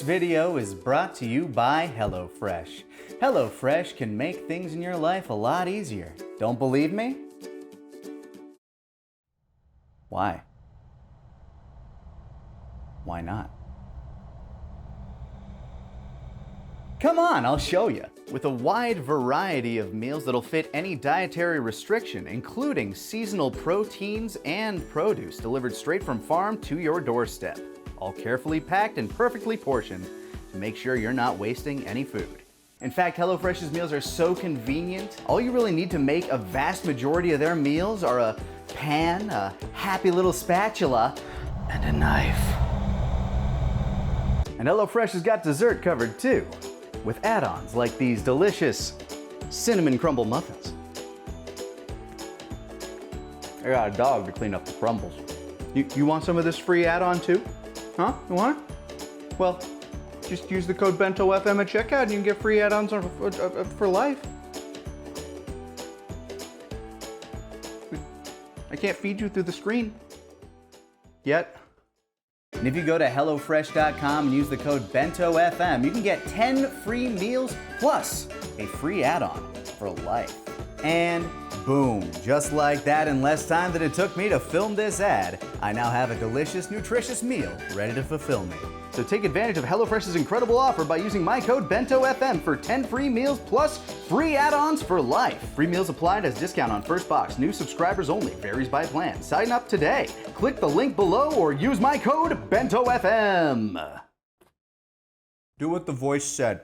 video is brought to you by HelloFresh. HelloFresh can make things in your life a lot easier. Don't believe me? Why? Why not? Come on, I'll show you. With a wide variety of meals that'll fit any dietary restriction, including seasonal proteins and produce delivered straight from farm to your doorstep. All carefully packed and perfectly portioned to make sure you're not wasting any food. In fact, HelloFresh's meals are so convenient, all you really need to make a vast majority of their meals are a pan, a happy little spatula, and a knife. And HelloFresh has got dessert covered too, with add-ons like these delicious cinnamon crumble muffins. I got a dog to clean up the crumbles. You want some of this free add-on too? Huh? You want it? Well, just use the code BENTOFM at checkout and you can get free add-ons for life. I can't feed you through the screen. Yet. And if you go to HelloFresh.com and use the code BENTOFM, you can get 10 free meals plus a free add-on for life. And boom, just like that, in less time than it took me to film this ad, I now have a delicious, nutritious meal ready to fulfill me. So take advantage of HelloFresh's incredible offer by using my code BENTOFM for 10 free meals plus free add-ons for life. Free meals applied as discount on first box. New subscribers only. Varies by plan. Sign up today. Click the link below or use my code BENTOFM. Do what the voice said.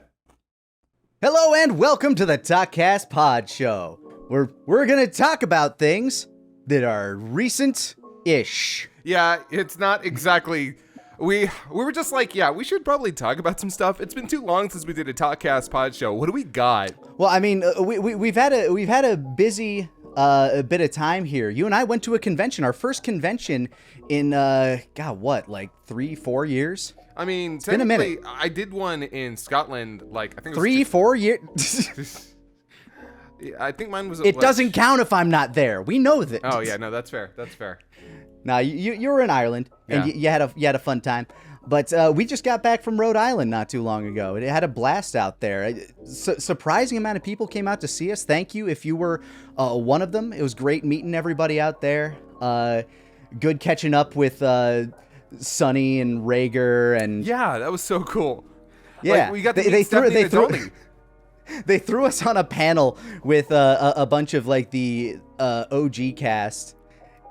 Hello and welcome to the Talkcast Podshow. We're gonna talk about things that are recent-ish. Yeah, it's not exactly. We were just like, yeah, we should probably talk about some stuff. It's been too long since we did a Talkcast pod show. What do we got? Well, I mean, we've had a busy a bit of time here. You and I went to a convention, our first convention in like 3-4 years. I mean, it's been a minute. I did one in Scotland, like I think it was 3-4 years. I think mine was. It doesn't count if I'm not there. We know that. Oh yeah, no, that's fair. That's fair. Now you were in Ireland and you had a fun time, but we just got back from Rhode Island not too long ago. It had a blast out there. Surprising amount of people came out to see us. Thank you if you were one of them. It was great meeting everybody out there. Good catching up with Sonny and Rager and yeah, that was so cool. Yeah, like, we got to They threw us on a panel with a bunch of like the OG cast,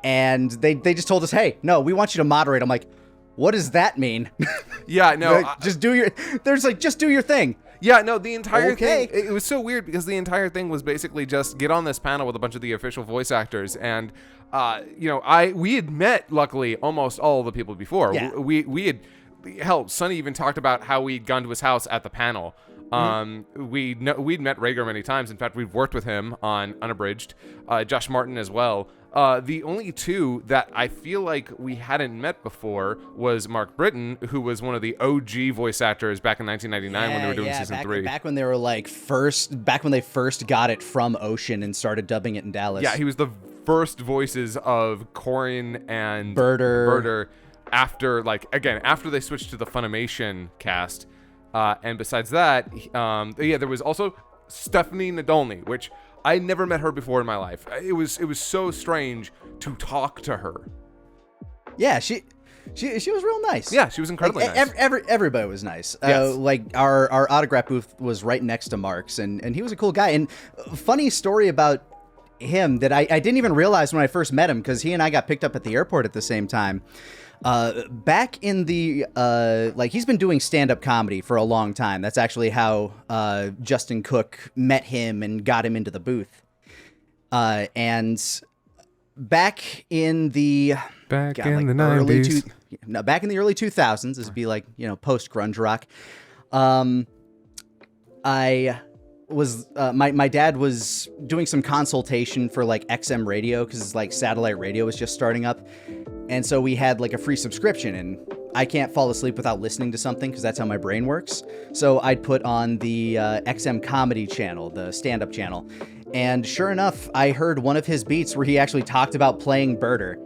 and they just told us, "Hey, no, we want you to moderate." I'm like, "What does that mean?" Yeah, no, just do your thing. Yeah, no, the entire thing, it was so weird because the entire thing was basically just get on this panel with a bunch of the official voice actors, and we had met luckily almost all the people before. Yeah. We had Sonny even talked about how we'd gone to his house at the panel. We'd met Rager many times. In fact, we've worked with him on Unabridged, Josh Martin as well. The only two that I feel like we hadn't met before was Mark Britton, who was one of the OG voice actors back in 1999 when they were doing season 3. Back when they were back when they first got it from Ocean and started dubbing it in Dallas. Yeah, he was the first voices of Corin and Birder. After they switched to the Funimation cast. And besides that, there was also Stephanie Nadolny, which I never met her before in my life. It was so strange to talk to her. Yeah, she was real nice. Yeah, she was incredibly nice. Everybody was nice. Yes. Our autograph booth was right next to Mark's, and he was a cool guy. And funny story about him that I didn't even realize when I first met him, because he and I got picked up at the airport at the same time. Back in the, he's been doing stand-up comedy for a long time. That's actually how, Justin Cook met him and got him into the booth. And back in the... Back in the 90s. Back in the early 2000s, this would be post-grunge rock. My dad was doing some consultation for XM radio because satellite radio was just starting up. And so we had a free subscription, and I can't fall asleep without listening to something because that's how my brain works. So I'd put on the XM comedy channel, the stand-up channel. And sure enough, I heard one of his beats where he actually talked about playing Birder.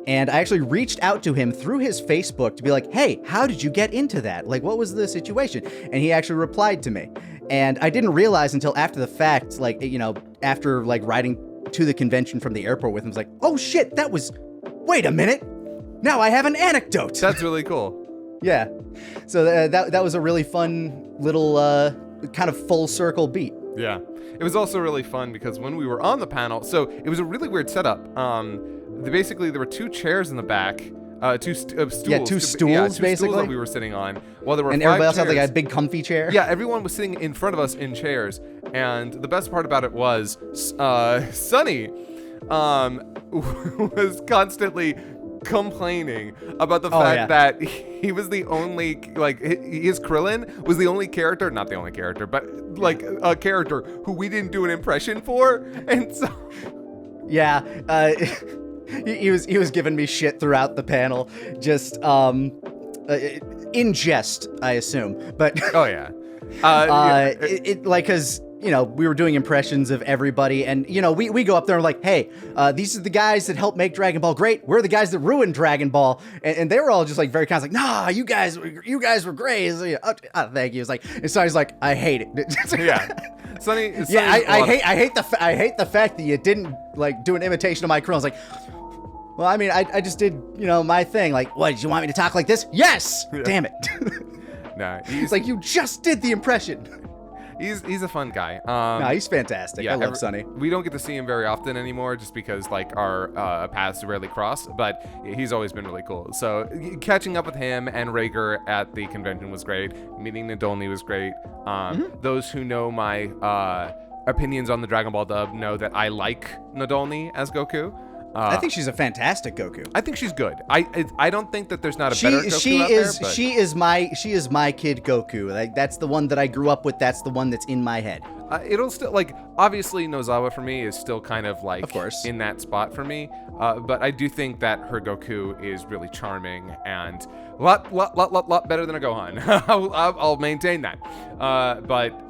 And I actually reached out to him through his Facebook to be like, hey, how did you get into that? Like, what was the situation? And he actually replied to me. And I didn't realize until after the fact, like, you know, after like riding to the convention from the airport with him, I was like, oh shit, wait a minute. Now I have an anecdote. That's really cool. Yeah. So that was a really fun little kind of full circle beat. Yeah. It was also really fun because when we were on the panel, so it was a really weird setup. Basically, there were 2 chairs in the back, two stools. Yeah, two stools basically that we were sitting on. While there were and 5 everybody else chairs. had like a big comfy chair. Yeah, everyone was sitting in front of us in chairs, and the best part about it was Sonny was constantly complaining about the fact that he was the only, like, his Krillin was the only character, not the only character, but like a character who we didn't do an impression for, and so yeah, he was giving me shit throughout the panel, just in jest, I assume, but oh yeah, it like, cause you know, we were doing impressions of everybody, and you know, we go up there and we're like, hey, these are the guys that helped make Dragon Ball great. We're the guys that ruined Dragon Ball, and they were all just like very kind of like, nah, you guys were great. So, thank you. It's like, and so he's like, I hate it. Yeah, Sonny. Yeah, I hate the fact that you didn't like do an imitation of my Krillin. I was like, well, I mean, I just did, you know, my thing. Like, what, did you want me to talk like this? Yes. Yeah. Damn it. Nah, it's like you just did the impression. He's a fun guy. No, he's fantastic. I love Sonny. We don't get to see him very often anymore just because like our paths rarely cross, but he's always been really cool. So catching up with him and Rager at the convention was great. Meeting Nadolny was great. Those who know my opinions on the Dragon Ball dub know that I like Nadolny as Goku. I think she's a fantastic Goku. I think she's good. I don't think that there's not a better Goku out there. But she is my kid Goku. Like, that's the one that I grew up with. That's the one that's in my head. It'll still, like, obviously Nozawa for me is still kind of like, of course, in that spot for me. But I do think that her Goku is really charming and a lot better than a Gohan. I'll maintain that. But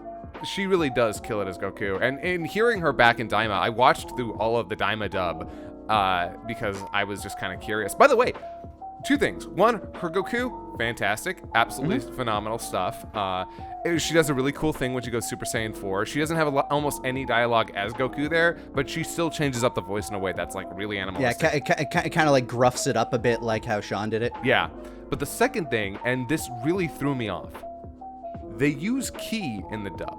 she really does kill it as Goku. And in hearing her back in Daima, I watched through all of the Daima dub because I was just kind of curious. By the way, 2 things. One, her Goku, fantastic, absolutely phenomenal stuff. She does a really cool thing when she goes Super Saiyan 4. She doesn't have almost any dialogue as Goku there, but she still changes up the voice in a way that's like really animalistic. Yeah, it kind of like gruffs it up a bit, like how Sean did it. Yeah, but the second thing, and this really threw me off, they use ki in the dub.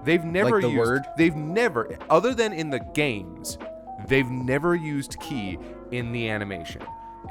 They've never like the used word? They've never, other than in the games, they've never used ki in the animation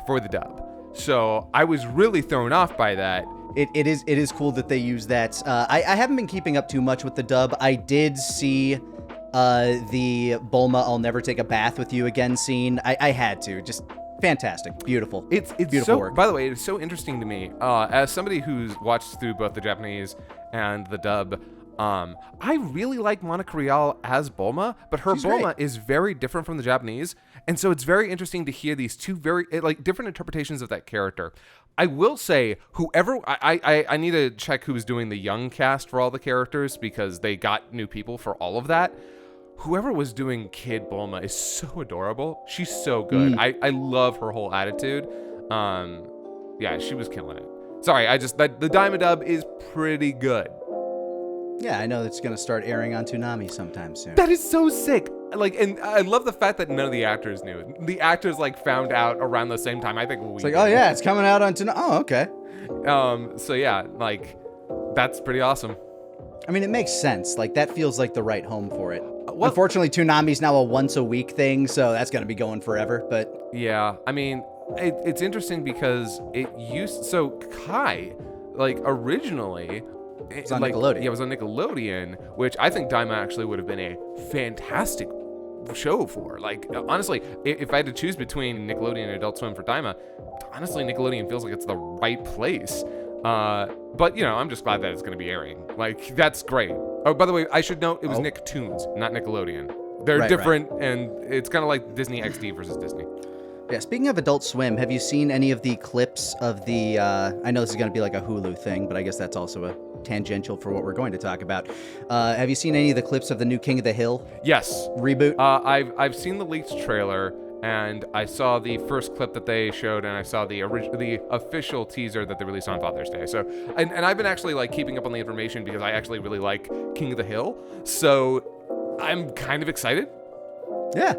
for the dub. So I was really thrown off by that. It is cool that they use that. I haven't been keeping up too much with the dub. I did see the Bulma "I'll never take a bath with you again" scene. I had to. Just fantastic, beautiful. It's beautiful so, work. By the way, it's so interesting to me as somebody who's watched through both the Japanese and the dub. I really like Monica Rial as Bulma, but her Bulma is very different from the Japanese, and so it's very interesting to hear these 2 very like different interpretations of that character. I will say, whoever I need to check who's doing the young cast for all the characters because they got new people for all of that. Whoever was doing Kid Bulma is so adorable. She's so good. I love her whole attitude. Yeah, she was killing it. Sorry, the Daima dub is pretty good. Yeah, I know it's going to start airing on Toonami sometime soon. That is so sick. Like, and I love the fact that none of the actors knew. The actors like found out around the same time. I think it's like, oh yeah, it's coming out on Toonami. Oh, okay. So yeah, like, that's pretty awesome. I mean, it makes sense. Like, that feels like the right home for it. Unfortunately, Toonami's now a once a week thing, so that's going to be going forever. But yeah, I mean, it's interesting because so Kai, like, originally. It was on Nickelodeon. Yeah, it was on Nickelodeon, which I think Daima actually would have been a fantastic show for. Like, honestly, if I had to choose between Nickelodeon and Adult Swim for Daima, honestly, Nickelodeon feels like it's the right place. But, you know, I'm just glad that it's going to be airing. Like, that's great. Oh, by the way, I should note it was Nicktoons, not Nickelodeon. They're different, and it's kind of like Disney XD versus Disney. Yeah, speaking of Adult Swim, have you seen any of the clips of the, I know this is going to be like a Hulu thing, but I guess that's also a tangential for what we're going to talk about. Have you seen any of the clips of the new King of the Hill? Yes. Reboot? I've seen the leaked trailer, and I saw the first clip that they showed, and I saw the official teaser that they released on Father's Day. So, and I've been actually like keeping up on the information because I actually really like King of the Hill. So I'm kind of excited. Yeah.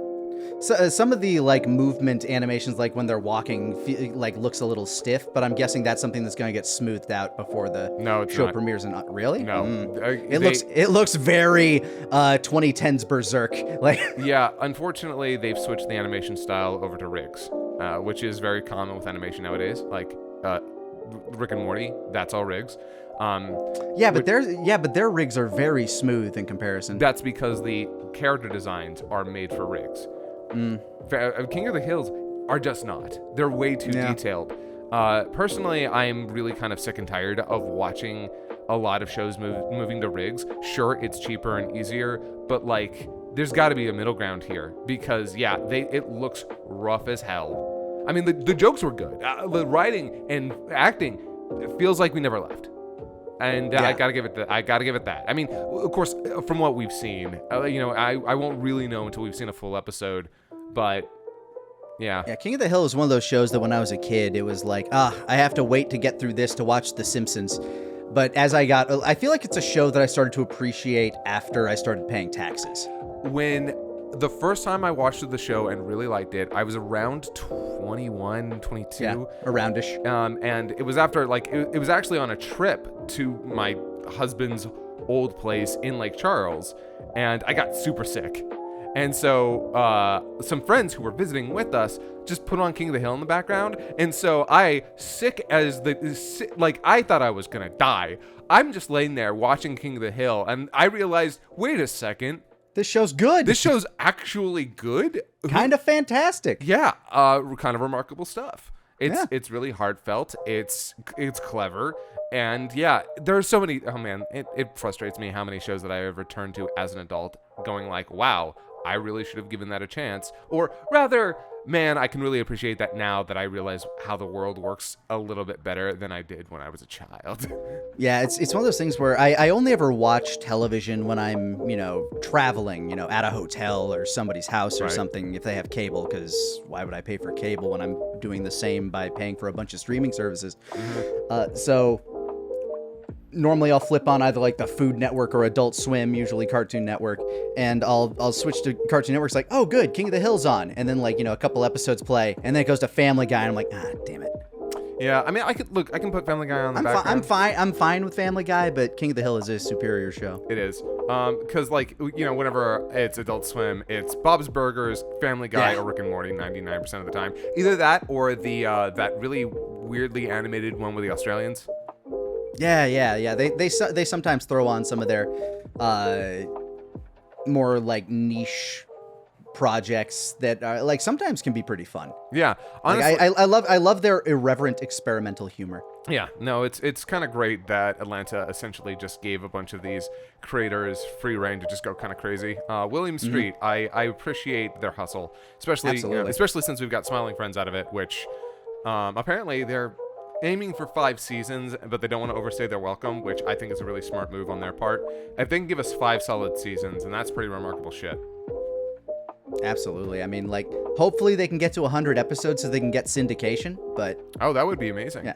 So some of the like movement animations, like when they're walking, like looks a little stiff, but I'm guessing that's something that's going to get smoothed out before the show premieres. And really, no, it looks very 2010s Berserk. Like, yeah, unfortunately, they've switched the animation style over to rigs, which is very common with animation nowadays. Like Rick and Morty, that's all rigs. But their rigs are very smooth in comparison. That's because the character designs are made for rigs. King of the Hills are just not. They're way too detailed. Personally, I'm really kind of sick and tired of watching a lot of shows moving to rigs. Sure, it's cheaper and easier, but like, there's got to be a middle ground here because it looks rough as hell. I mean, the jokes were good. The writing and acting, it feels like we never left. And I gotta give it that. I mean, of course, from what we've seen, I won't really know until we've seen a full episode, but yeah. Yeah, King of the Hill is one of those shows that when I was a kid, it was like, I have to wait to get through this to watch The Simpsons. But I feel like it's a show that I started to appreciate after I started paying taxes. When the first time I watched the show and really liked it, I was around 21, 22. Yeah, aroundish. And it was after, like, it was actually on a trip to my husband's old place in Lake Charles, and I got super sick. And so some friends who were visiting with us just put on King of the Hill in the background, and so I thought I was gonna die. I'm just laying there watching King of the Hill, and I realized, wait a second, this show's good. This show's actually good. Kind of fantastic. Yeah, kind of remarkable stuff. It's really heartfelt. It's clever, and yeah, there's so many. Oh man, it frustrates me how many shows that I have returned to as an adult, going like, wow, I really should have given that a chance, or rather, man, I can really appreciate that now that I realize how the world works a little bit better than I did when I was a child. Yeah, it's one of those things where I only ever watch television when I'm, traveling, at a hotel or somebody's house or something if they have cable, because why would I pay for cable when I'm doing the same by paying for a bunch of streaming services? So normally I'll flip on either like the Food Network or Adult Swim, usually Cartoon Network, and I'll switch to Cartoon Network. It's like, oh good, King of the Hill's on, and then like a couple episodes play, and then it goes to Family Guy, and I'm like, damn it. Yeah, I mean, I can put Family Guy on the background. I'm fine with Family Guy, but King of the Hill is a superior show. It is, because whenever it's Adult Swim, it's Bob's Burgers, Family Guy, or Rick and Morty 99% of the time. Either that or the that really weirdly animated one with the Australians. Yeah. They sometimes throw on some of their more like niche projects that are like sometimes can be pretty fun. Yeah, honestly, like, I love their irreverent experimental humor. Yeah, no, it's kind of great that Atlanta essentially just gave a bunch of these creators free reign to just go kind of crazy. William Street, I appreciate their hustle, especially since we've got Smiling Friends out of it, which apparently they're aiming for 5 seasons, but they don't want to overstay their welcome, which I think is a really smart move on their part. If they can give us 5 solid seasons, and that's pretty remarkable shit. Absolutely. I mean, like, hopefully they can get to 100 episodes so they can get syndication, but... Oh, that would be amazing. Yeah.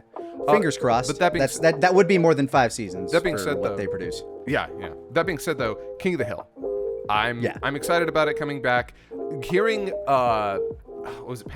Fingers crossed. But that would be more than 5 seasons that being said, what they produce. Yeah. That being said, though, King of the Hill. I'm excited about it coming back. Hearing, what was it?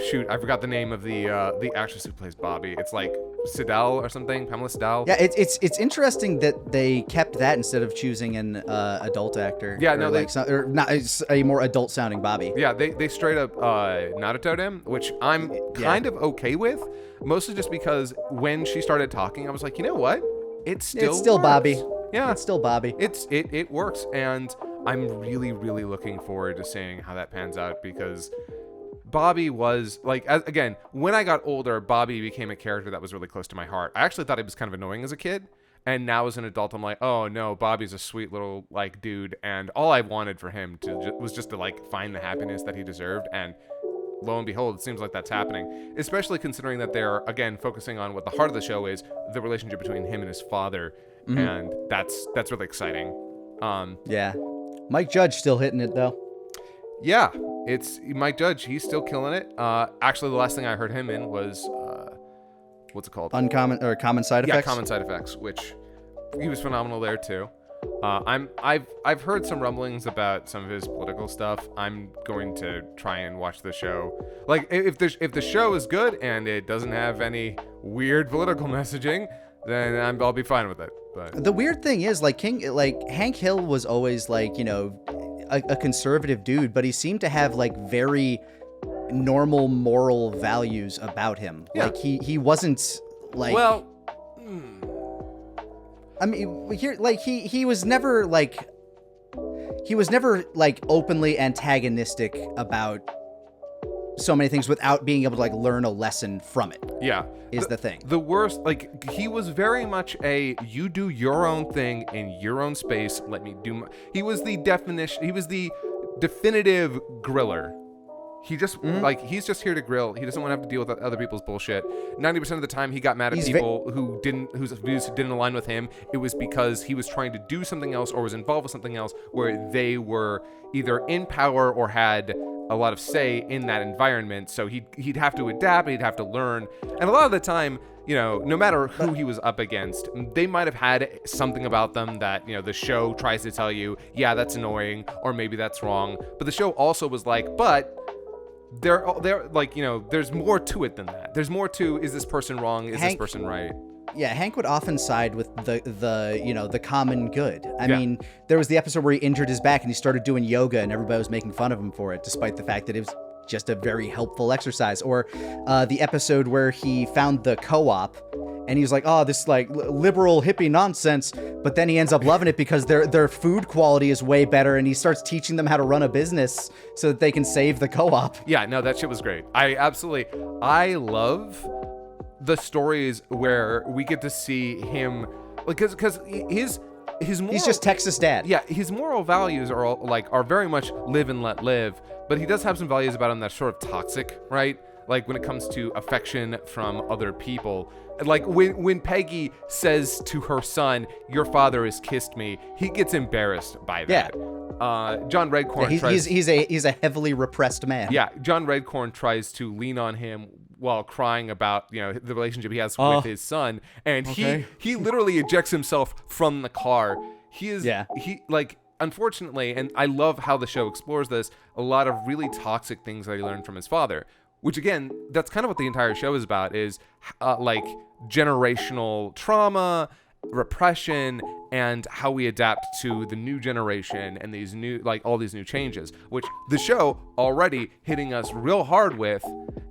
Shoot, I forgot the name of the actress who plays Bobby. It's like Siddell or something, Pamela Siddell. Yeah, it's interesting that they kept that instead of choosing an adult actor. Yeah, no, or not a more adult sounding Bobby. Yeah, they straight up Naruto'd him, which I'm kind of okay with, mostly just because when she started talking, I was like, you know what? It's still works. Bobby. Yeah, it's still Bobby. It works, and I'm really, really looking forward to seeing how that pans out, because Bobby was, like, again, when I got older, Bobby became a character that was really close to my heart. I actually thought he was kind of annoying as a kid, and now as an adult, I'm like, oh no, Bobby's a sweet little, like, dude, and all I wanted for him was just to, like, find the happiness that he deserved, and lo and behold, it seems like that's happening, especially considering that they're, again, focusing on what the heart of the show is, the relationship between him and his father, and that's really exciting. Yeah. Mike Judge still hitting it, though. Yeah, it's Mike Judge. He's still killing it. Actually, the last thing I heard him in was what's it called? Common Side Effects. Yeah, Common Side Effects, which he was phenomenal there too. I've heard some rumblings about some of his political stuff. I'm going to try and watch the show. Like if the show is good and it doesn't have any weird political messaging, then I'll be fine with it. But the weird thing is, Hank Hill was always a conservative dude, but he seemed to have very normal moral values about him. Yeah. Like he wasn't like. Well. I mean, here, he was never openly antagonistic about so many things without being able to learn a lesson from it. Yeah. Is the thing. The worst, he was very much you do your own thing in your own space. Let me do he was the definitive griller. He just he's just here to grill. He doesn't want to have to deal with other people's bullshit. 90% of the time he got mad at people whose views didn't align with him. It was because he was trying to do something else or was involved with something else where they were either in power or had a lot of say in that environment. So he'd have to adapt, he'd have to learn. And a lot of the time, no matter who he was up against, they might have had something about them that, the show tries to tell you, yeah, that's annoying, or maybe that's wrong. But the show also was but they're there's more to it than that. There's more to, is this person wrong? Is this person right? Yeah, Hank would often side with the common good. I mean, there was the episode where he injured his back and he started doing yoga and everybody was making fun of him for it, despite the fact that it was just a very helpful exercise. Or the episode where he found the co-op and he was like, oh, this liberal hippie nonsense. But then he ends up loving it because their food quality is way better, and he starts teaching them how to run a business so that they can save the co-op. Yeah, no, that shit was great. I love the stories where we get to see him, because his moral, he's just Texas dad. Yeah, his moral values are very much live and let live, but he does have some values about him that's sort of toxic, right? Like when it comes to affection from other people. Like when Peggy says to her son, "Your father has kissed me," he gets embarrassed by that. Yeah. John Redcorn he's a heavily repressed man. Yeah, John Redcorn tries to lean on him while crying about the relationship he has with his son, and he literally ejects himself from the car. Unfortunately, and I love how the show explores this, a lot of really toxic things that he learned from his father, which again, that's kind of what the entire show is about, is generational trauma, repression, and how we adapt to the new generation and these new, all these new changes, which the show already hitting us real hard with.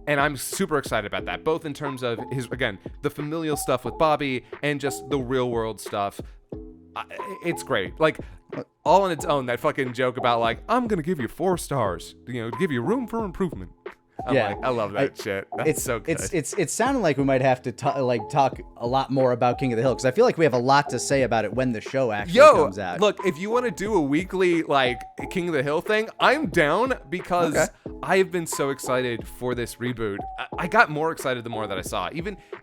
And I'm super excited about that, both in terms of the familial stuff with Bobby and just the real world stuff. It's great. All on its own, that fucking joke about I'm going to give you 4 stars, to give you room for improvement. I love that shit. That's so good. It's sounding like we might have to talk a lot more about King of the Hill, because I feel like we have a lot to say about it when the show actually comes out. Look, if you want to do a weekly King of the Hill thing, I'm down, because I have been so excited for this reboot. I got more excited the more that I saw.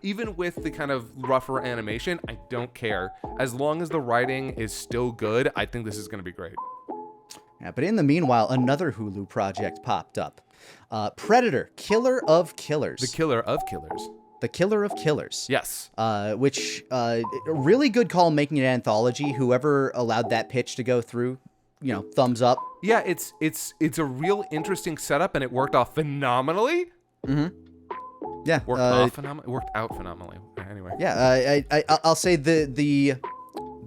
Even with the kind of rougher animation, I don't care. As long as the writing is still good, I think this is going to be great. Yeah, but in the meanwhile, another Hulu project popped up. Predator, Killer of Killers. The Killer of Killers. The Killer of Killers. Yes. Which really good call making an anthology. Whoever allowed that pitch to go through, thumbs up. Yeah, it's a real interesting setup, and it worked off phenomenally. Mm-hmm. Yeah. It worked out phenomenally. Anyway. Yeah, I'll say the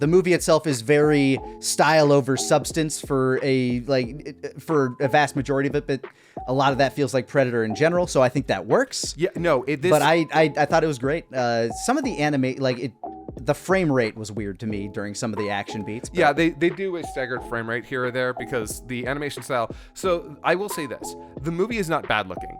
movie itself is very style over substance for a vast majority of it, but a lot of that feels like Predator in general, so I think that works. Yeah, no, but I thought it was great. Some of the the frame rate was weird to me during some of the action beats. But... Yeah, they do a staggered frame rate here or there because the animation style. So I will say this: the movie is not bad looking.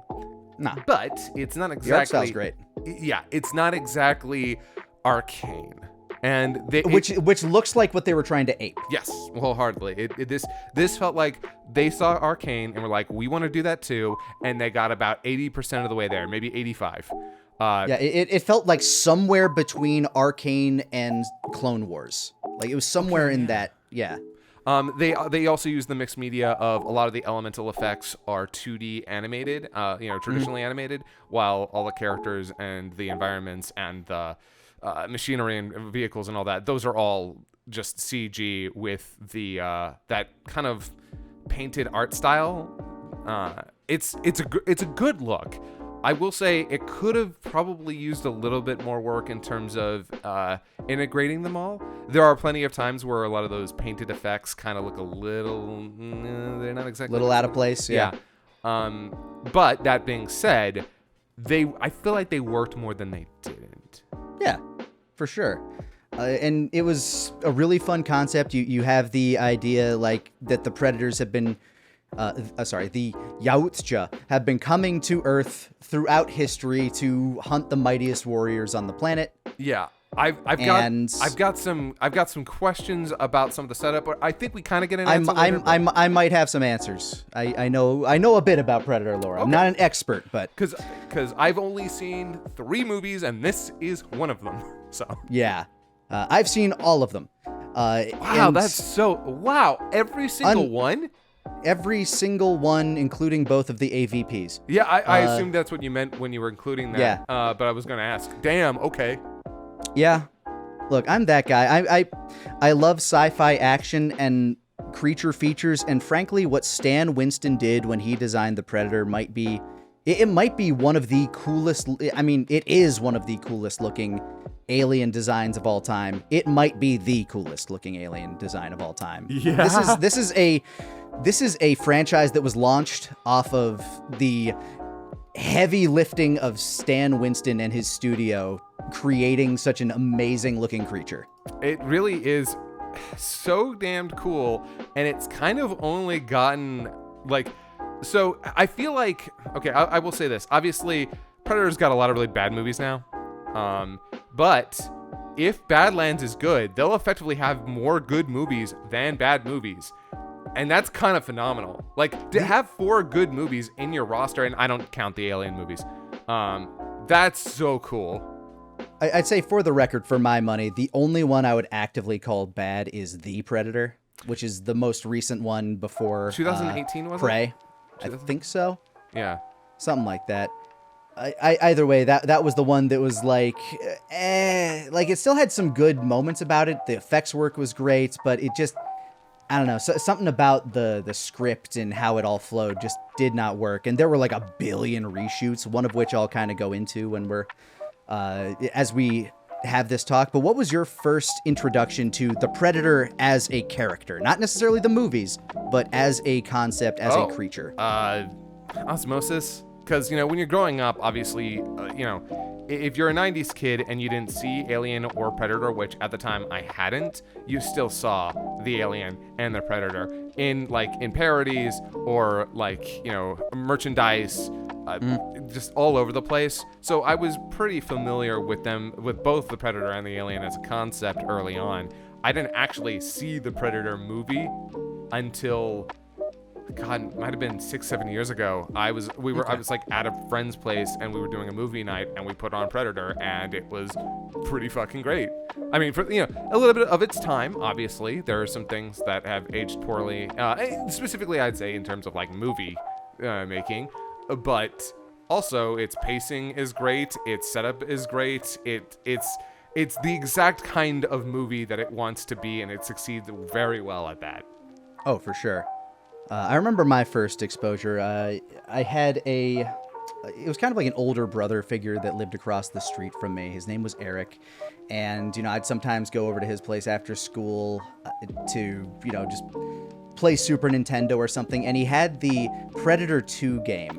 Nah, but it's not exactly. The art style's great. Yeah, it's not exactly Arcane. And which looks like what they were trying to ape. Yes, wholeheartedly. This felt like they saw Arcane and were like, we want to do that too, and they got about 80% of the way there, maybe 85. It felt like somewhere between Arcane and Clone Wars. Like it was somewhere in that. Yeah. They also use the mixed media of a lot of the elemental effects are 2D animated, traditionally animated, while all the characters and the environments and the machinery and vehicles and all that, those are all just CG with the that kind of painted art style. It's a good look. I will say it could have probably used a little bit more work in terms of integrating them all. There are plenty of times where a lot of those painted effects kind of look a little, they're not exactly little out of place. Yeah. But that being said, I feel like they worked more than they didn't. Yeah, for sure. And it was a really fun concept. You have the idea like that the predators have been, the Yautja have been coming to Earth throughout history to hunt the mightiest warriors on the planet. Yeah. I've got some questions about some of the setup, but I think we kind of get into it. I might have some answers. I know a bit about Predator lore. Okay. I'm not an expert, but because I've only seen 3 movies and this is one of them. So yeah, I've seen all of them. Wow, every single one. Every single one, including both of the AVPs. Yeah, I assumed that's what you meant when you were including that. Yeah. But I was going to ask. Damn, okay. Yeah. Look, I'm that guy. I love sci-fi action and creature features, and frankly, what Stan Winston did when he designed the Predator might be one of the coolest. I mean, it is one of the coolest looking alien designs of all time. It might be the coolest looking alien design of all time. Yeah. This is a franchise that was launched off of the heavy lifting of Stan Winston and his studio creating such an amazing looking creature. It really is so damned cool, and it's kind of only gotten so I feel like, okay, I will say this. Obviously, Predator's got a lot of really bad movies now. But if Badlands is good, they'll effectively have more good movies than bad movies. And that's kind of phenomenal. Like, to have 4 good movies in your roster, and I don't count the Alien movies, that's so cool. I'd say, for the record, for my money, the only one I would actively call bad is The Predator, which is the most recent one before 2018 was Prey. I think so. Yeah. Something like that. Either way, that was the one that was like it still had some good moments about it. The effects work was great, but it just, I don't know, something about the script and how it all flowed just did not work. And there were like 1 billion reshoots, one of which I'll kind of go into when we're as we have this talk. But what was your first introduction to the Predator as a character? Not necessarily the movies, but as a concept, as a creature. Osmosis. Because, when you're growing up, obviously, if you're a 90s kid and you didn't see Alien or Predator, which at the time I hadn't, you still saw the Alien and the Predator in parodies or merchandise, just all over the place. So I was pretty familiar with them, with both the Predator and the Alien as a concept early on. I didn't actually see the Predator movie until, God, it might have been 6-7 years ago. I was at a friend's place and we were doing a movie night and we put on Predator and it was pretty fucking great. I mean, for a little bit of its time, obviously there are some things that have aged poorly. Specifically, I'd say in terms of movie making, but also its pacing is great. Its setup is great. It's the exact kind of movie that it wants to be, and it succeeds very well at that. Oh, for sure. I remember my first exposure. I had it was kind of like an older brother figure that lived across the street from me. His name was Eric. And, I'd sometimes go over to his place after school to, just play Super Nintendo or something. And he had the Predator 2 game,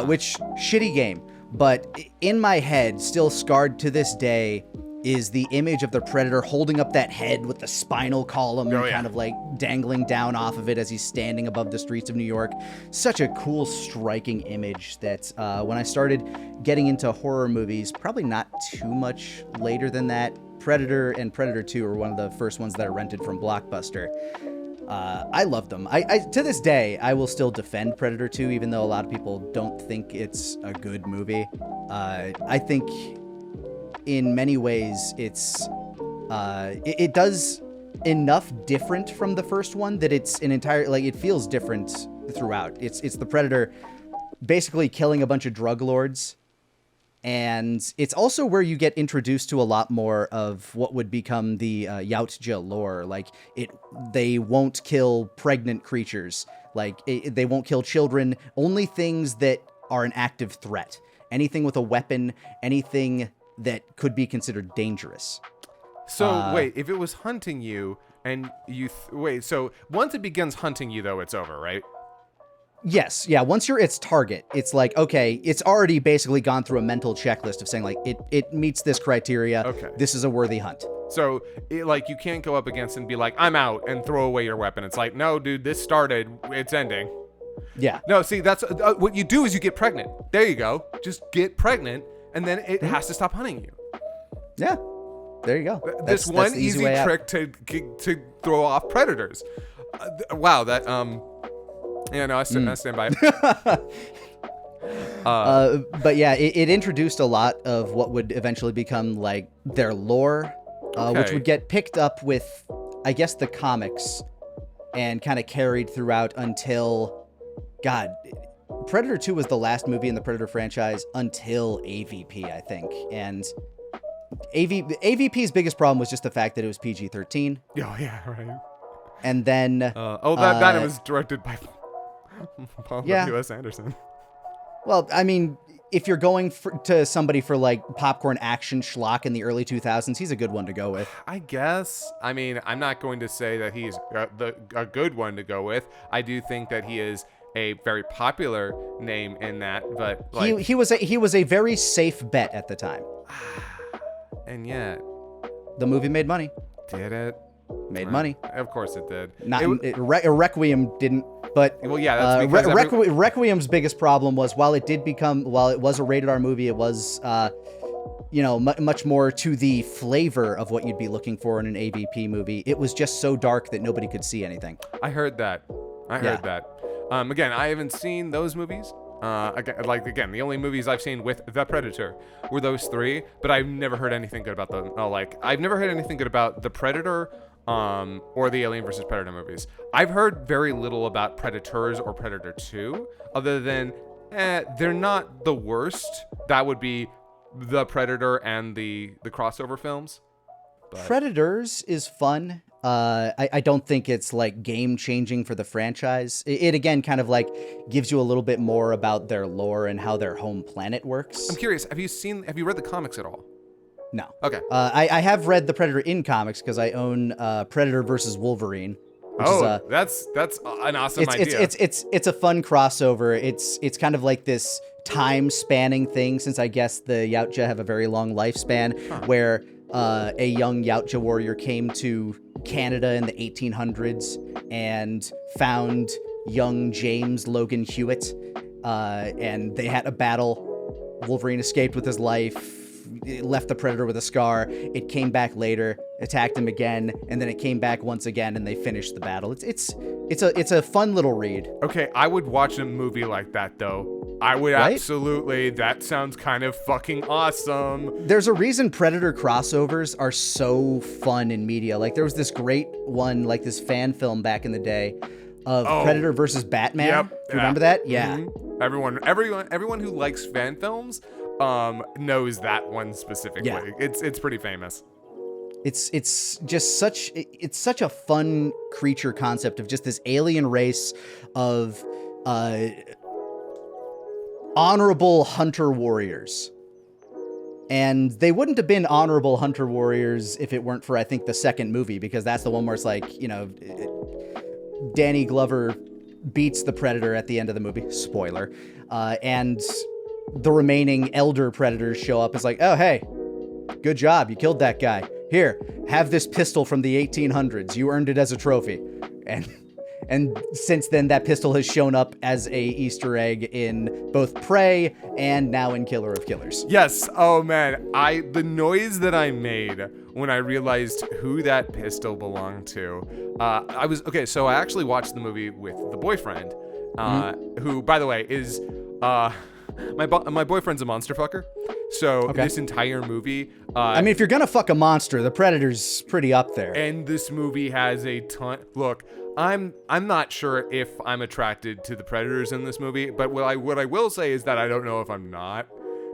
which, shitty game. But in my head, still scarred to this day, is the image of the Predator holding up that head with the spinal column kind of dangling down off of it as he's standing above the streets of New York. Such a cool, striking image that when I started getting into horror movies, probably not too much later than that, Predator and Predator 2 were one of the first ones that I rented from Blockbuster. I loved them. I to this day, I will still defend Predator 2, even though a lot of people don't think it's a good movie. I think in many ways, it does enough different from the first one that it's an entire, like, it feels different throughout. It's the Predator basically killing a bunch of drug lords. And it's also where you get introduced to a lot more of what would become the Yautja lore. Like, they won't kill pregnant creatures. Like, they won't kill children. Only things that are an active threat. Anything with a weapon, anything that could be considered dangerous. So, wait, if it was hunting you and you... so once it begins hunting you, though, it's over, right? Yes, yeah, once you're its target, it's like, okay, it's already basically gone through a mental checklist of saying, like, it meets this criteria, okay, this is a worthy hunt. So, like, you can't go up against and be like, I'm out, and throw away your weapon. It's like, no, dude, this started, it's ending. Yeah. No, see, that's, what you do is you get pregnant. There you go. Just get pregnant, and then it has to stop hunting you. Yeah, there you go. This that's one the easy way trick to throw off predators. Wow, that, yeah, no, I stand by it. But yeah, it introduced a lot of what would eventually become like their lore, which would get picked up with, I guess, the comics and kind of carried throughout until, God, Predator 2 was the last movie in the Predator franchise until AVP, I think. And AVP's biggest problem was just the fact that it was PG-13. Oh, yeah, right. And then... that was directed by... Paul W.S. Anderson. Well, I mean, if you're going to somebody for like popcorn action schlock in the early 2000s, he's a good one to go with. I guess. I mean, I'm not going to say that he's a good one to go with. I do think that he is a very popular name in that, but like, he was a very safe bet at the time. And yet, the movie made money. Did it? Made money. Of course it did. Requiem didn't. But well, yeah, that's because Requiem's biggest problem was while it was a rated R movie, it was much more to the flavor of what you'd be looking for in an AVP movie. It was just so dark that nobody could see anything. I heard that. Again, I haven't seen those movies. Again, the only movies I've seen with the Predator were those three, but I've never heard anything good about them. I've never heard anything good about the Predator, or the Alien vs. Predator movies. I've heard very little about Predators or Predator 2, other than they're not the worst. That would be the Predator and the crossover films. But Predators is fun. I don't think it's like game changing for the franchise. It again kind of like gives you a little bit more about their lore and how their home planet works. I'm curious. Have you read the comics at all? No. Okay. I have read the Predator in comics because I own Predator versus Wolverine. That's an awesome idea. It's a fun crossover. It's kind of like this time spanning thing, since I guess the Yautja have a very long lifespan, where a young Yautja warrior came to Canada in the 1800s and found young James Logan Hewitt, and they had a battle. Wolverine escaped with his life. It left the Predator with a scar. It came back later, attacked him again, and then it came back once again, and they finished the battle. It's a fun little read. Okay, I would watch a movie like that though. I would, right? Absolutely. That sounds kind of fucking awesome. There's a reason Predator crossovers are so fun in media. Like, there was this great one, like this fan film back in the day of Predator versus Batman. Yep. Do you remember that? Yeah. Mm-hmm. Everyone who likes fan films knows that one specifically. Yeah. It's pretty famous. It's just such a fun creature concept of just this alien race of honorable hunter warriors. And they wouldn't have been honorable hunter warriors if it weren't for, I think, the second movie, because that's the one where it's like, Danny Glover beats the Predator at the end of the movie. Spoiler. And the remaining elder Predators show up. It's like, oh, hey, good job. You killed that guy. Here, have this pistol from the 1800s. You earned it as a trophy. And since then, that pistol has shown up as a Easter egg in both Prey and now in Killer of Killers. Yes. Oh, man. The noise that I made when I realized who that pistol belonged to, so I actually watched the movie with the boyfriend, who, by the way, is... my boyfriend's a monster fucker. So this entire movie, I mean, if you're gonna fuck a monster, the Predator's pretty up there. and this movie has a ton. Look, I'm not sure if I'm attracted to the Predators in this movie, but what I will say is that I don't know if I'm not,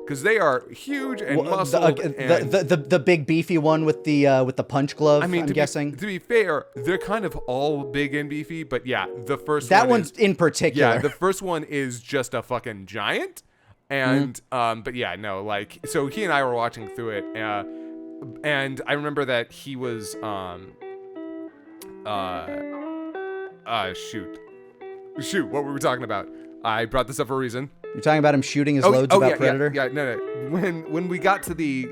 because they are huge and muscled. The big beefy one with the punch glove. I mean, I'm guessing. To be fair, they're kind of all big and beefy, but yeah, the first that one one's in particular. Yeah, the first one is just a fucking giant. And but yeah, no, like, so he and I were watching through it, and I remember that he was shoot, what were we talking about? I brought this up for a reason. You're talking about him shooting his loads about Predator? No. When we got to the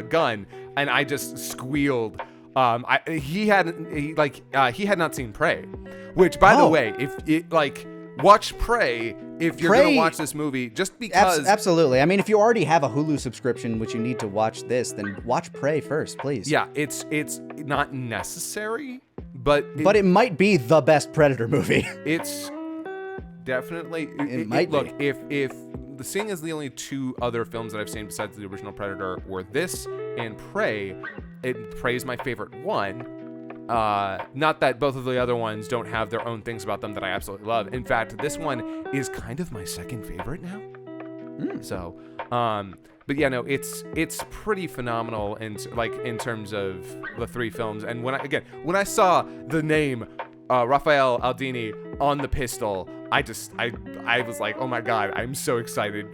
gun, and I just squealed. He had not seen Prey, which, by the way, if it watch Prey if you're gonna watch this movie, just because. Absolutely. I mean, if you already have a Hulu subscription, which you need to watch this, then watch Prey first, please. Yeah, it's not necessary, but it might be the best Predator movie. It's definitely. It might be. Look, if the seeing as the only two other films that I've seen besides the original Predator were this and Prey, Prey is my favorite one. Not that both of the other ones don't have their own things about them that I absolutely love. In fact, this one is kind of my second favorite now. So, but yeah, no, it's pretty phenomenal in terms of the three films. And when I saw the name Raphael Aldini on the pistol, I was like, oh my god, I'm so excited.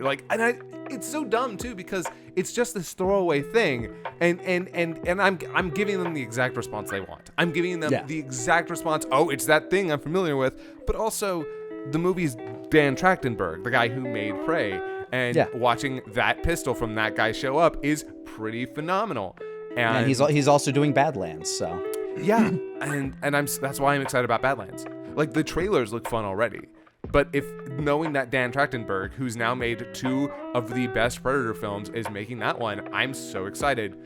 It's so dumb too, because it's just this throwaway thing, and I'm giving them the exact response they want. I'm giving them the exact response. Oh, it's that thing I'm familiar with, but also the movie's Dan Trachtenberg, the guy who made Prey, and watching that pistol from that guy show up is pretty phenomenal. And he's also doing Badlands, so yeah, and that's why I'm excited about Badlands. Like, the trailers look fun already. But knowing that Dan Trachtenberg, who's now made two of the best Predator films, is making that one, I'm so excited.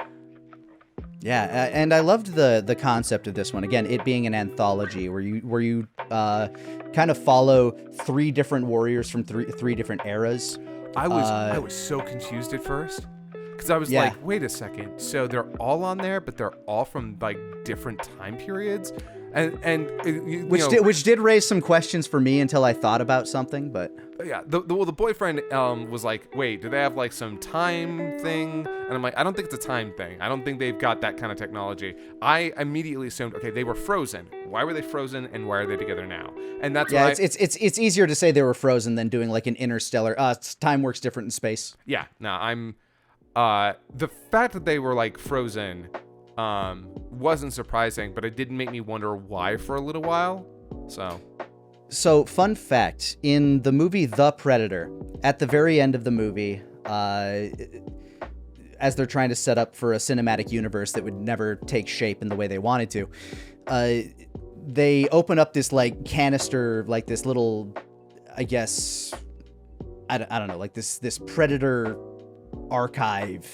Yeah, and I loved the concept of this one. Again, it being an anthology where you kind of follow three different warriors from three different eras. I was so confused at first, because I was like, wait a second, so they're all on there, but they're all from different time periods. Which did raise some questions for me until I thought about something, but yeah, the boyfriend was like, wait, do they have some time thing? And I'm like, I don't think it's a time thing. I don't think they've got that kind of technology. I immediately assumed, okay, they were frozen. Why were they frozen, and why are they together now? And that's why it's easier to say they were frozen than doing an interstellar. Time works different in space. Yeah, no, I'm the fact that they were frozen wasn't surprising, but it did make me wonder why for a little while. So fun fact, in the movie The Predator, at the very end of the movie, as they're trying to set up for a cinematic universe that would never take shape in the way they wanted to, they open up this canister, this little, I guess, I don't know, this Predator archive,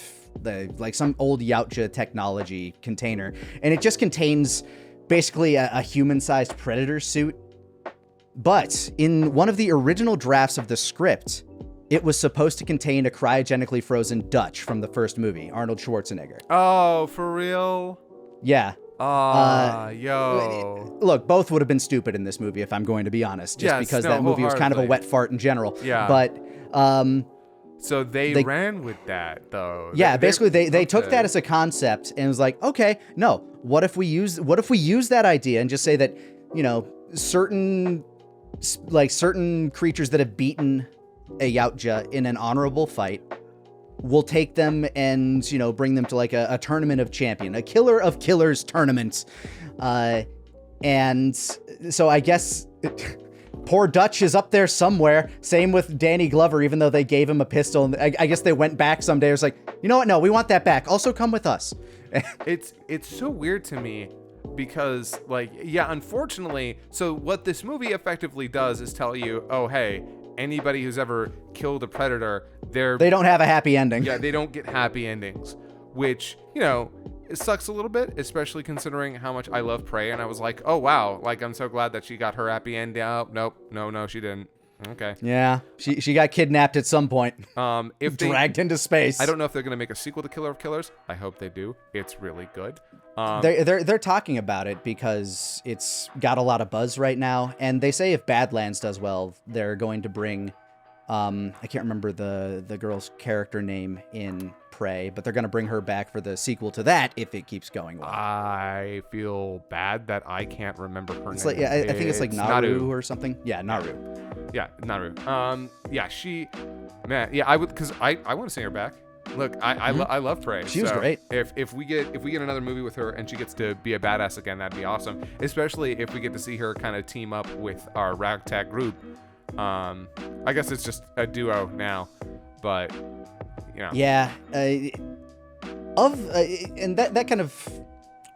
some old Yautja technology container, and it just contains basically a human-sized Predator suit. But in one of the original drafts of the script, it was supposed to contain a cryogenically frozen Dutch from the first movie, Arnold Schwarzenegger. Oh, for real? Yeah. Yo. Look, both would have been stupid in this movie, if I'm going to be honest, because that movie was kind of a wet fart in general. Yeah. But so they ran with that, though. Yeah, basically they took that as a concept and was like, okay, no, what if we use that idea and just say that, certain creatures that have beaten a Yautja in an honorable fight, we'll take them and, bring them to a tournament of champion, a killer of killers tournament. And so I guess poor Dutch is up there somewhere. Same with Danny Glover, even though they gave him a pistol. And I guess they went back someday. It was like, you know what? No, we want that back. Also come with us. It's so weird to me because, unfortunately, so what this movie effectively does is tell you, oh, hey, anybody who's ever killed a Predator, they don't have a happy ending. Yeah, they don't get happy endings, which, it sucks a little bit, especially considering how much I love Prey. And I was like, oh, wow, I'm so glad that she got her happy end out. Nope, no, she didn't. Okay. Yeah, she got kidnapped at some point. If Dragged into space. I don't know if they're gonna make a sequel to Killer of Killers. I hope they do. It's really good. They're talking about it because it's got a lot of buzz right now, and they say if Badlands does well, they're going to bring, I can't remember the girl's character name in Prey, but they're going to bring her back for the sequel to that if it keeps going well. I feel bad that I can't remember her name. Like, yeah, I think it's like Naru or something. Yeah, Naru. Yeah, Naru. Yeah, I would, because I want to see her back. Look, I love Prey. She was great. If we get another movie with her and she gets to be a badass again, that'd be awesome. Especially if we get to see her kind of team up with our ragtag group. I guess it's just a duo now, but you know. Yeah. And that kind of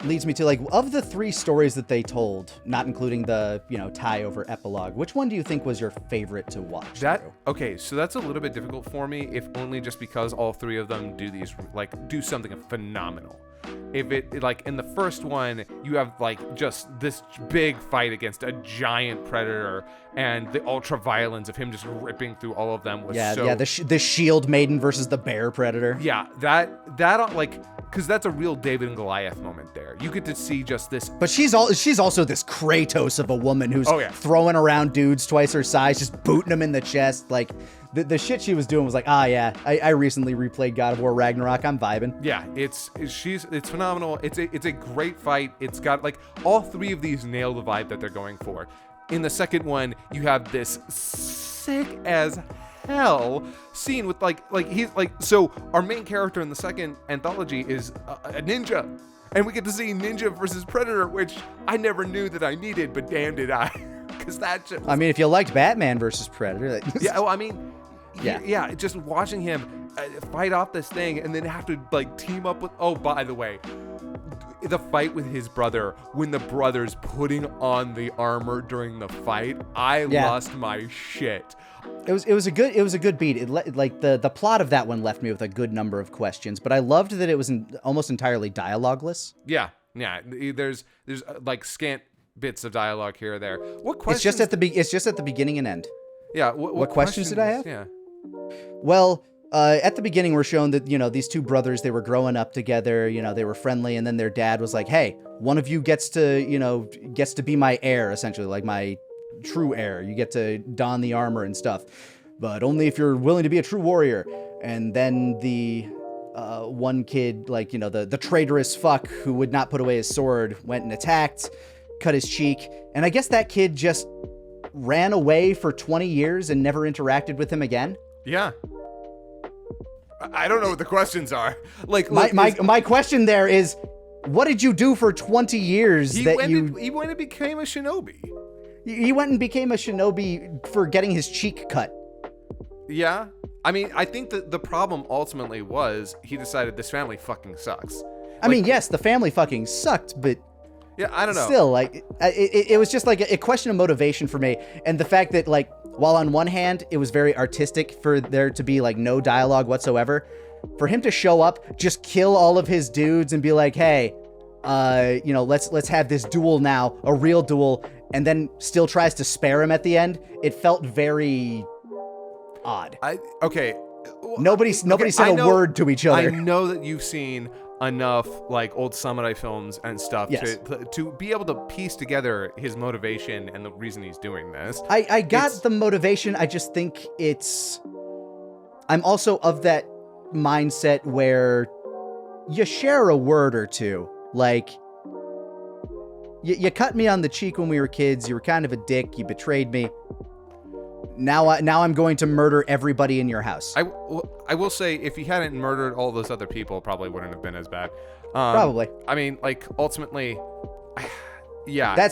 leads me to, like, of the 3 stories that they told, not including the, tie over epilogue, which one do you think was your favorite to watch? Okay, so that's a little bit difficult for me, if only just because all 3 of them do something phenomenal. If it, like, in the first one, you have, like, just this big fight against a giant predator, and the ultra violence of him just ripping through all of them was the shield maiden versus the bear predator. Yeah, that like, because that's a real David and Goliath moment there. You get to see just this. But she's also this Kratos of a woman who's throwing around dudes twice her size, just booting them in the chest. Like, the shit she was doing was like, I recently replayed God of War Ragnarok. I'm vibing. Yeah, it's phenomenal. It's a great fight. It's got, like, all 3 of these nail the vibe that they're going for. In the second one, you have this sick as hell scene with like he's like, so our main character in the second anthology is a ninja, and we get to see ninja versus predator, which I never knew that I needed, but damn did I. Because that shit was, I mean, if you liked Batman versus Predator, yeah, well, I mean, yeah, just watching him fight off this thing and then have to, like, team up with, oh, by the way, the fight with his brother, when the brother's putting on the armor during the fight, I lost my shit. It was a good beat. The plot of that one left me with a good number of questions, but I loved that it was almost entirely dialogueless. Yeah. There's like scant bits of dialogue here or there. What questions? It's just at the beginning and end. Yeah. What questions did I have? Yeah. Well, at the beginning, we're shown that, these 2 brothers, they were growing up together, they were friendly, and then their dad was like, hey, one of you gets to be my heir, essentially, like my true heir. You get to don the armor and stuff, but only if you're willing to be a true warrior. And then the one kid, like, the traitorous fuck who would not put away his sword, went and attacked, cut his cheek, and I guess that kid just ran away for 20 years and never interacted with him again. Yeah. I don't know what the questions are. Like, my question there is, what did you do for 20 years? He went and became a shinobi. He went and became a shinobi for getting his cheek cut. Yeah. I mean, I think that the problem ultimately was he decided this family fucking sucks. I mean, yes, the family fucking sucked, but yeah, I don't know. Still, like, it was just like a question of motivation for me. And the fact that, like, while on one hand, it was very artistic for there to be, like, no dialogue whatsoever, for him to show up, just kill all of his dudes and be like, hey, let's have this duel now, a real duel, and then still tries to spare him at the end. It felt very odd. Nobody said a word to each other. I know that you've seen enough, like, old samurai films and stuff to be able to piece together his motivation and the reason he's doing this. I got the motivation. I just think I'm also of that mindset where you share a word or two. Like, you cut me on the cheek when we were kids. You were kind of a dick. You betrayed me. Now I'm going to murder everybody in your house. I will say, if he hadn't murdered all those other people, probably wouldn't have been as bad. Probably. I mean, like, ultimately, yeah. That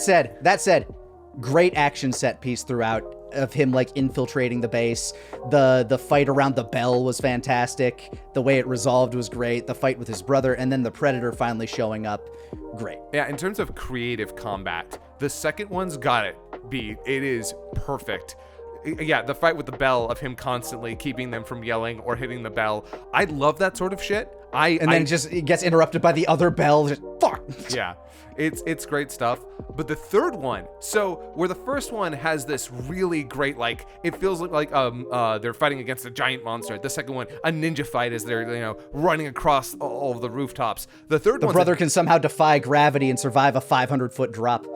said, great action set piece throughout of him, like, infiltrating the base. The fight around the bell was fantastic. The way it resolved was great. The fight with his brother, and then the Predator finally showing up, great. Yeah, in terms of creative combat, the second one's got it beat. It is perfect. Yeah, the fight with the bell, of him constantly keeping them from yelling or hitting the bell. I love that sort of shit. Then it just gets interrupted by the other bell. Just, fuck. Yeah. It's great stuff. But the third one, so where the first one has this really great, like, it feels like they're fighting against a giant monster. The second one, a ninja fight as they're, running across all of the rooftops. The third one, the brother can somehow defy gravity and survive a 500-foot drop.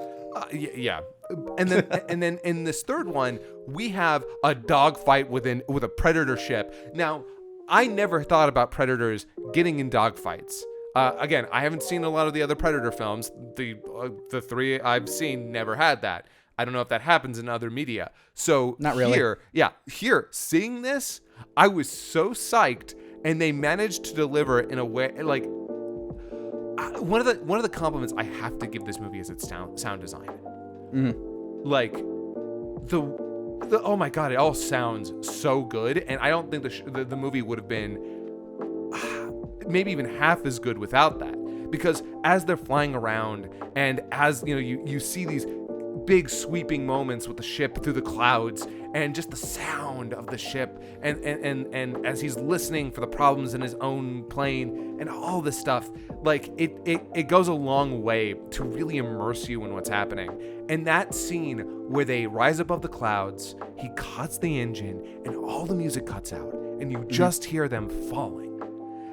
Yeah. And then in this third one, we have a dogfight with a predator ship. Now, I never thought about predators getting in dogfights. Again, I haven't seen a lot of the other Predator films. The three I've seen never had that. I don't know if that happens in other media. So not really. Here, seeing this, I was so psyched, and they managed to deliver it in a way like one of the compliments I have to give this movie is its sound design. Mm-hmm. Like the oh my god, it all sounds so good, and I don't think the movie would have been maybe even half as good without that, because as they're flying around and as you see these big sweeping moments with the ship through the clouds and just the sound of the ship and as he's listening for the problems in his own plane and all this stuff, like it goes a long way to really immerse you in what's happening. And that scene where they rise above the clouds, he cuts the engine and all the music cuts out and you just hear them falling.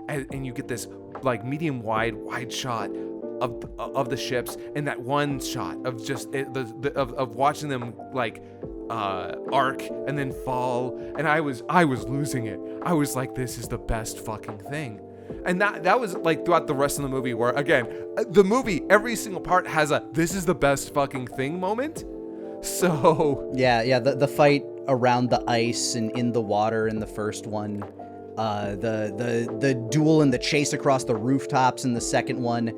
And you get this like medium wide shot of the ships, and that one shot of just of watching them like arc and then fall, and I was losing it. I was like, this is the best fucking thing. And that was like throughout the rest of the movie, where again, the movie, every single part has a this is the best fucking thing moment. So yeah, the fight around the ice and in the water in the first one. The duel and the chase across the rooftops in the second one.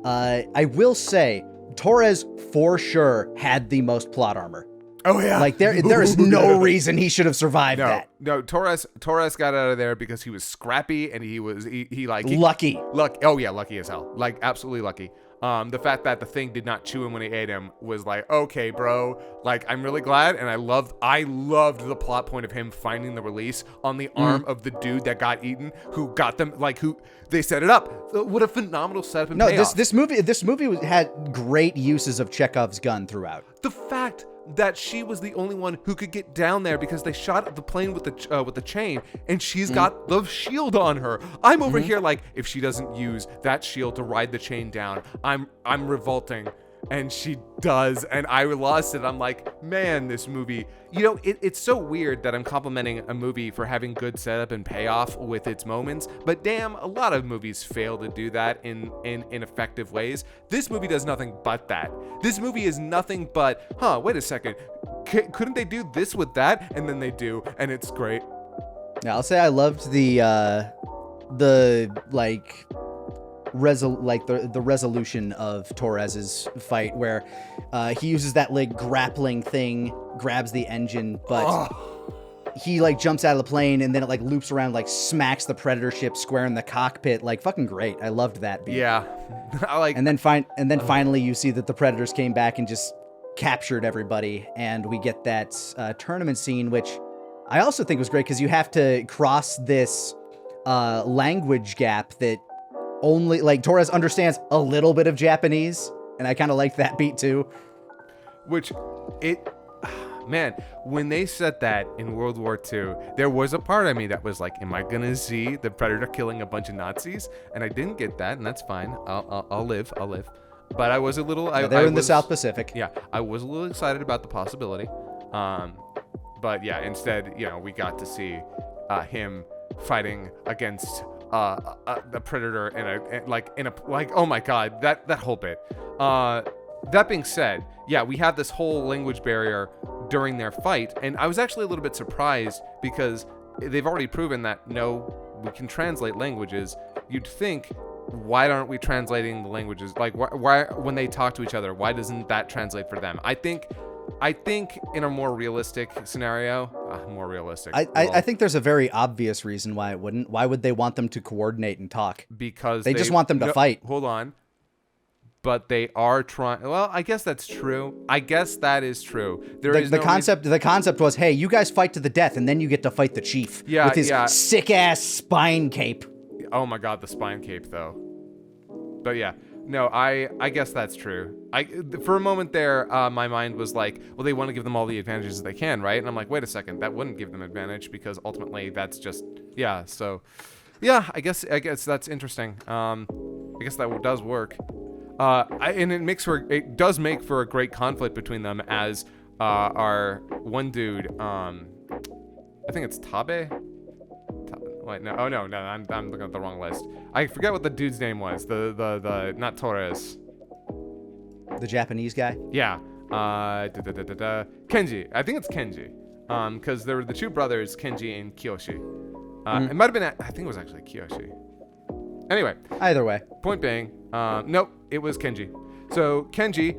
I will say, Torres for sure had the most plot armor. Oh yeah, like there is no reason he should have survived that. No, Torres got out of there because he was scrappy and he lucky. Oh yeah, lucky as hell. Like absolutely lucky. The fact that the thing did not chew him when he ate him was like, okay, bro. Like, I'm really glad, and I loved the plot point of him finding the release on the arm of the dude that got eaten, who got them, like, who they set it up. What a phenomenal setup and payoff. This movie had great uses of Chekhov's gun throughout. The fact that she was the only one who could get down there because they shot the plane with the chain, and she's got the shield on her. I'm over here like, if she doesn't use that shield to ride the chain down, I'm revolting. And she does, and I lost it. I'm like, man, this movie, it's so weird that I'm complimenting a movie for having good setup and payoff with its moments, but damn, a lot of movies fail to do that in effective ways. This movie does nothing but that. This movie is nothing but, wait a second, couldn't they do this with that? And then they do, and it's great. Yeah, I'll say I loved the resolution of Torres's fight, where he uses that like grappling thing, grabs the engine, but he like jumps out of the plane and then it like loops around, like smacks the Predator ship square in the cockpit. Like fucking great. I loved that beat. Yeah. And then finally you see that the Predators came back and just captured everybody, and we get that tournament scene, which I also think was great because you have to cross this language gap that only like Torres understands a little bit of Japanese, and I kind of liked that beat too. Man, when they said that in World War II, there was a part of me that was like, am I gonna see the Predator killing a bunch of Nazis? And I didn't get that, and that's fine. I'll live. But I was a little. They're in the South Pacific. Yeah, I was a little excited about the possibility. But yeah, instead, we got to see him fighting against the Predator in a oh my god, that whole bit. That being said, yeah, we have this whole language barrier during their fight, and I was actually a little bit surprised because they've already proven that we can translate languages. You'd think, why aren't we translating the languages? Like, why when they talk to each other, why doesn't that translate for them? I think in a more realistic scenario, I think there's a very obvious reason why it wouldn't. Why would they want them to coordinate and talk? Because they just want them to fight. Hold on. But they are trying. Well, I guess that's true. I guess that is true. The concept was, hey, you guys fight to the death, and then you get to fight the chief with his sick ass spine cape. Oh my god, the spine cape though. But yeah, No, I guess that's true. For a moment there, my mind was like, well, they want to give them all the advantages that they can, right? And I'm like, wait a second, that wouldn't give them advantage because ultimately that's just, yeah. So, yeah, I guess that's interesting. I guess that does work. And it does make for a great conflict between them as our one dude, I think it's Tabe. Wait, no, oh no, I'm looking at the wrong list. I forget what the dude's name was. The not Torres. The Japanese guy? Yeah. Kenji. I think it's Kenji. Because there were the two brothers, Kenji and Kiyoshi. It might have been, I think it was actually Kiyoshi. Anyway. Either way. Point being, nope, it was Kenji. So Kenji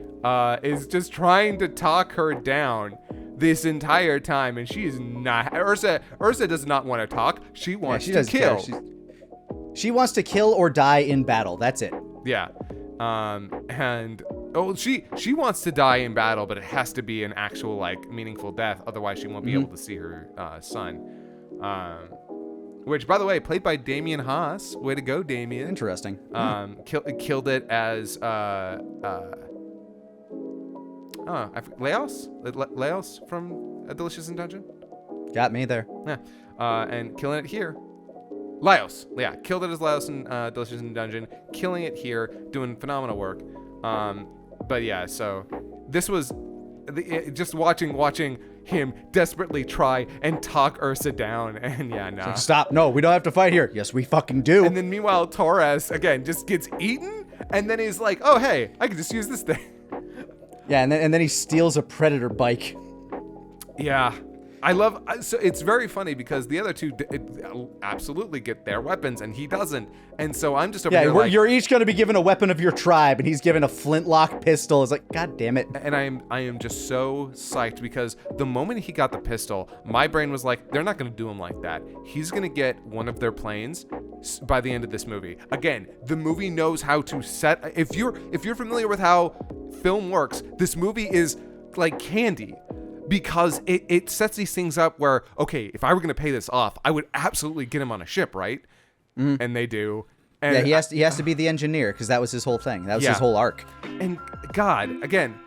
is just trying to talk her down this entire time, and she is not. Ursa does not want to talk. She wants to kill. She wants to kill or die in battle. That's it. Yeah. She wants to die in battle, but it has to be an actual like meaningful death. Otherwise, she won't be able to see her son. Which, by the way, played by Damian Haas. Way to go, Damian. Interesting. Killed it as Laos from A Delicious in Dungeon. Got me there. Yeah. And killing it here. Laos. Yeah, killed it as Laos in Delicious in Dungeon. Killing it here, doing phenomenal work. But yeah, so this was just watching him desperately try and talk Ursa down, and yeah, no. Like, stop! No, we don't have to fight here. Yes, we fucking do. And then meanwhile, Torres again just gets eaten, and then he's like, "Oh hey, I can just use this thing." Yeah, and then he steals a Predator bike. Yeah. So it's very funny because the other two absolutely get their weapons and he doesn't. And so I'm just over here like, you're each going to be given a weapon of your tribe, and he's given a flintlock pistol. It's like, God damn it. And I am just so psyched because the moment he got the pistol, my brain was like, they're not going to do him like that. He's going to get one of their planes by the end of this movie. Again, the movie knows how to set. If you're familiar with how film works, this movie is like candy. Because it sets these things up where, okay, if I were going to pay this off, I would absolutely get him on a ship, right? And they do. And yeah, he has to be the engineer because that was his whole thing. That was his whole arc. And God, again,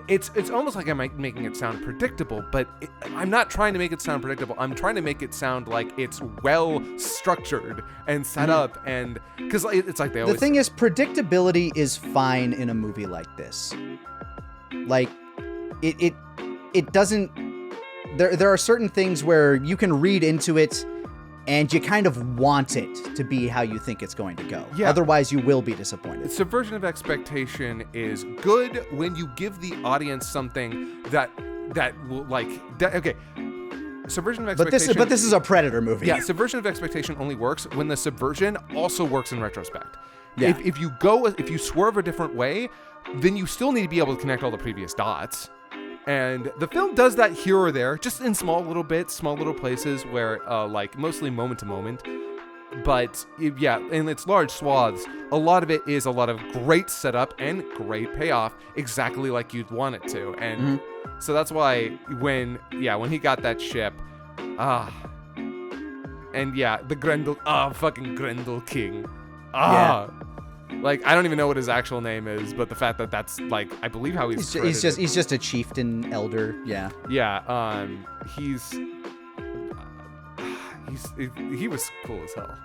it's almost like I'm making it sound predictable, but I'm not trying to make it sound predictable. I'm trying to make it sound like it's well structured and set up, and because it's like they always. The thing is, predictability is fine in a movie like this. Like, it doesn't. There are certain things where you can read into it, and you kind of want it to be how you think it's going to go. Yeah. Otherwise, you will be disappointed. Subversion of expectation is good when you give the audience something that will okay. Subversion of expectation. But this is a Predator movie. Yeah, subversion of expectation only works when the subversion also works in retrospect. Yeah. If you swerve a different way, then you still need to be able to connect all the previous dots. And the film does that here or there, just in small little bits, small little places where, like, mostly moment to moment. But, yeah, in its large swaths, a lot of it is a lot of great setup and great payoff, exactly like you'd want it to. And so that's why when he got that ship, and yeah, the Grendel, fucking Grendel King. Yeah. Like, I don't even know what his actual name is, but the fact that that's, like, I believe how he's just a chieftain elder, yeah. Yeah, he was cool as hell.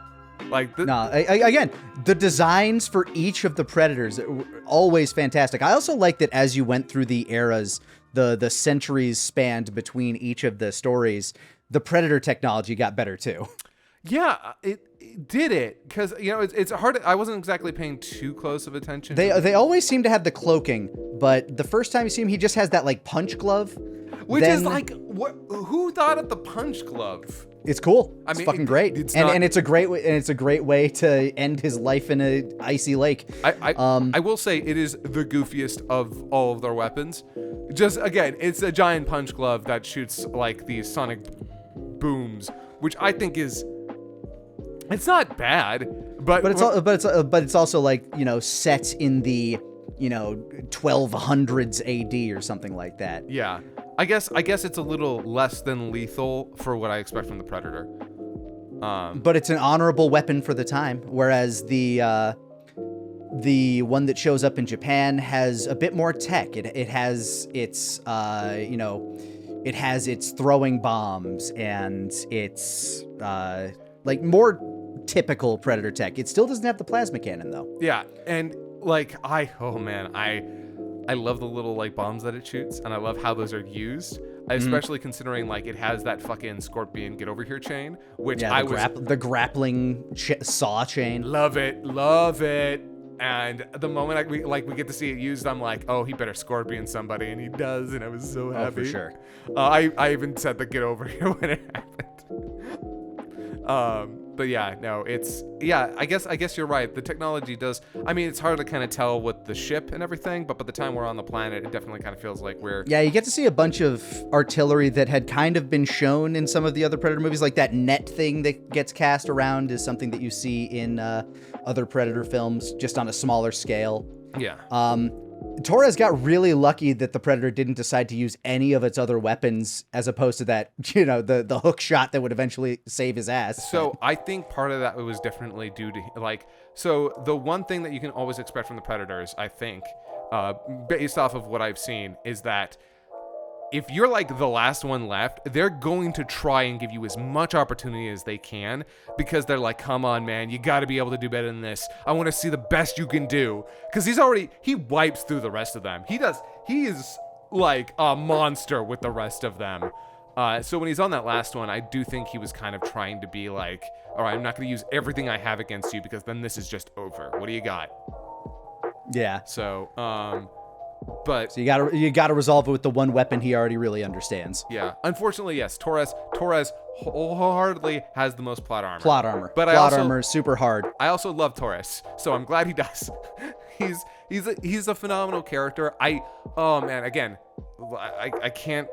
Like, again, the designs for each of the Predators were always fantastic. I also like that as you went through the eras, the centuries spanned between each of the stories, the Predator technology got better too. Yeah, it did it because it's hard. I wasn't exactly paying too close of attention. They always seem to have the cloaking, but the first time you see him, he just has that like punch glove, which is like what? Who thought of the punch glove? It's cool. It's fucking great, and it's a great way to end his life in an icy lake. I will say it is the goofiest of all of their weapons. Just again, it's a giant punch glove that shoots like these sonic booms, which I think is. It's not bad, but it's also like, set in the 1200s AD or something like that. Yeah, I guess it's a little less than lethal for what I expect from the Predator. But it's an honorable weapon for the time, whereas the the one that shows up in Japan has a bit more tech. It has its it has its throwing bombs and its like more typical Predator tech. It still doesn't have the plasma cannon though. Yeah, and like I love the little like bombs that it shoots, and I love how those are used. Especially considering like it has that fucking scorpion get over here chain, which the grappling saw chain. Love it. And the moment we get to see it used, I'm like, oh, he better scorpion somebody, and he does, and I was so happy. Oh, for sure. I even said the get over here when it happened. But yeah, no, I guess you're right. The technology does. I mean, it's hard to kind of tell with the ship and everything, but by the time we're on the planet, it definitely kind of feels like we're. Yeah, you get to see a bunch of artillery that had kind of been shown in some of the other Predator movies, like that net thing that gets cast around is something that you see in other Predator films, just on a smaller scale. Yeah. Torres got really lucky that the Predator didn't decide to use any of its other weapons as opposed to that, the hook shot that would eventually save his ass. So I think part of that was definitely due to so the one thing that you can always expect from the Predators, I think, based off of what I've seen, is that if you're like the last one left, they're going to try and give you as much opportunity as they can, because they're like, come on, man, you got to be able to do better than this. I want to see the best you can do. Because he wipes through the rest of them. He is like a monster with the rest of them. So when he's on that last one, I do think he was kind of trying to be like, all right, I'm not going to use everything I have against you, because then this is just over. What do you got? Yeah. So, So you gotta resolve it with the one weapon he already really understands. Yeah. Unfortunately, yes. Torres wholeheartedly has the most plot armor. But plot armor is super hard. I also love Torres, so I'm glad he does. he's a phenomenal character. Oh man, again, I can't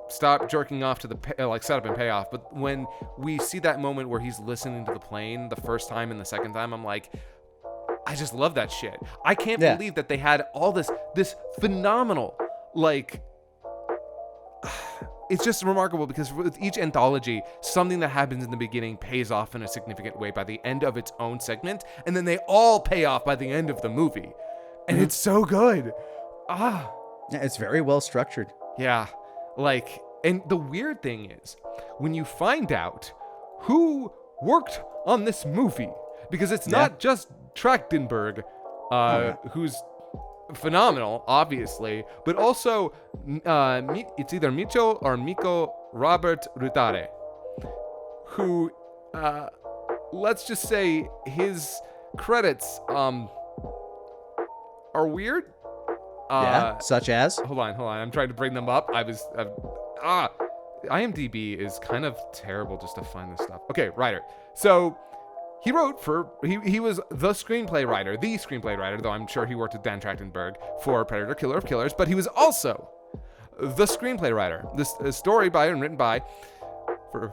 stop jerking off to the setup and payoff. But when we see that moment where he's listening to the plane the first time and the second time, I'm like, I just love that shit. I can't believe that they had all this phenomenal, it's just remarkable, because with each anthology, something that happens in the beginning pays off in a significant way by the end of its own segment, and then they all pay off by the end of the movie. And it's so good. Yeah, it's very well structured. Yeah. And the weird thing is, when you find out who worked on this movie, because it's not just Trachtenberg, who's phenomenal, obviously, but also it's either Micho or Miko Robert Rutare, who, let's just say his credits are weird. Such as? Hold on. I'm trying to bring them up. IMDb is kind of terrible just to find this stuff. Okay, writer. So he was the screenplay writer, though I'm sure he worked with Dan Trachtenberg for Predator, Killer of Killers, but he was also the screenplay writer. This story by and written by for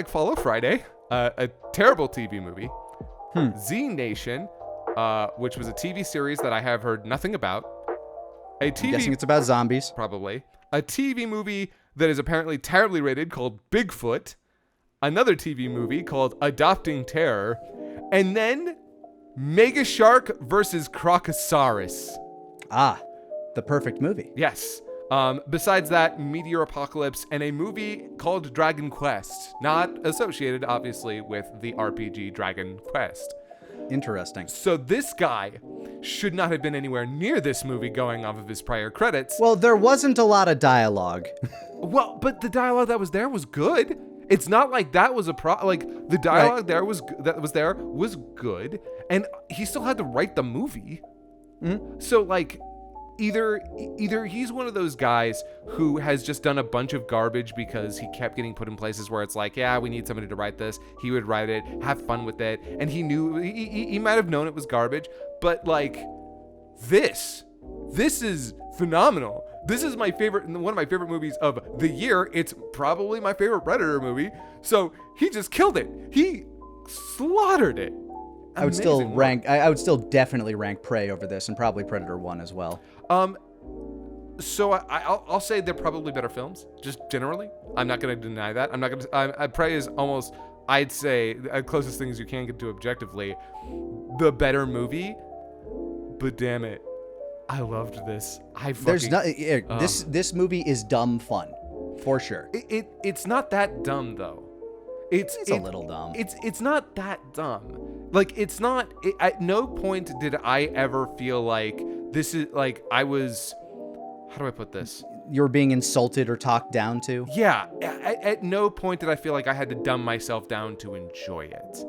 #Follow Friday, a terrible TV movie, Z Nation, which was a TV series that I have heard nothing about. I'm guessing it's about zombies. Probably. A TV movie that is apparently terribly rated called Bigfoot. Another TV movie called Adopting Terror, and then Mega Shark versus Crocosaurus. The perfect movie. Yes. Besides that, Meteor Apocalypse, and a movie called Dragon Quest, not associated, obviously, with the RPG Dragon Quest. Interesting. So this guy should not have been anywhere near this movie going off of his prior credits. Well, there wasn't a lot of dialogue. Well, but the dialogue that was there was good. It's not like that was the dialogue there was good, and he still had to write the movie. Mm-hmm. So either he's one of those guys who has just done a bunch of garbage because he kept getting put in places where it's like, yeah, we need somebody to write this. He would write it, have fun with it, and he knew he might have known it was garbage, but this is phenomenal. This is one of my favorite movies of the year. It's probably my favorite Predator movie. So he just killed it. He slaughtered it. I would still definitely rank Prey over this, and probably Predator 1 as well. So I'll say they're probably better films, just generally. I'm not going to deny that. Prey is almost, I'd say, the closest things you can get to objectively, the better movie. but damn it, I loved this. There's no this movie is dumb fun, for sure. It's not that dumb though. It's a little dumb. It's not that dumb. Like it's not. At no point did I ever feel like this is like I was. How do I put this? You were being insulted or talked down to? Yeah. At no point did I feel like I had to dumb myself down to enjoy it.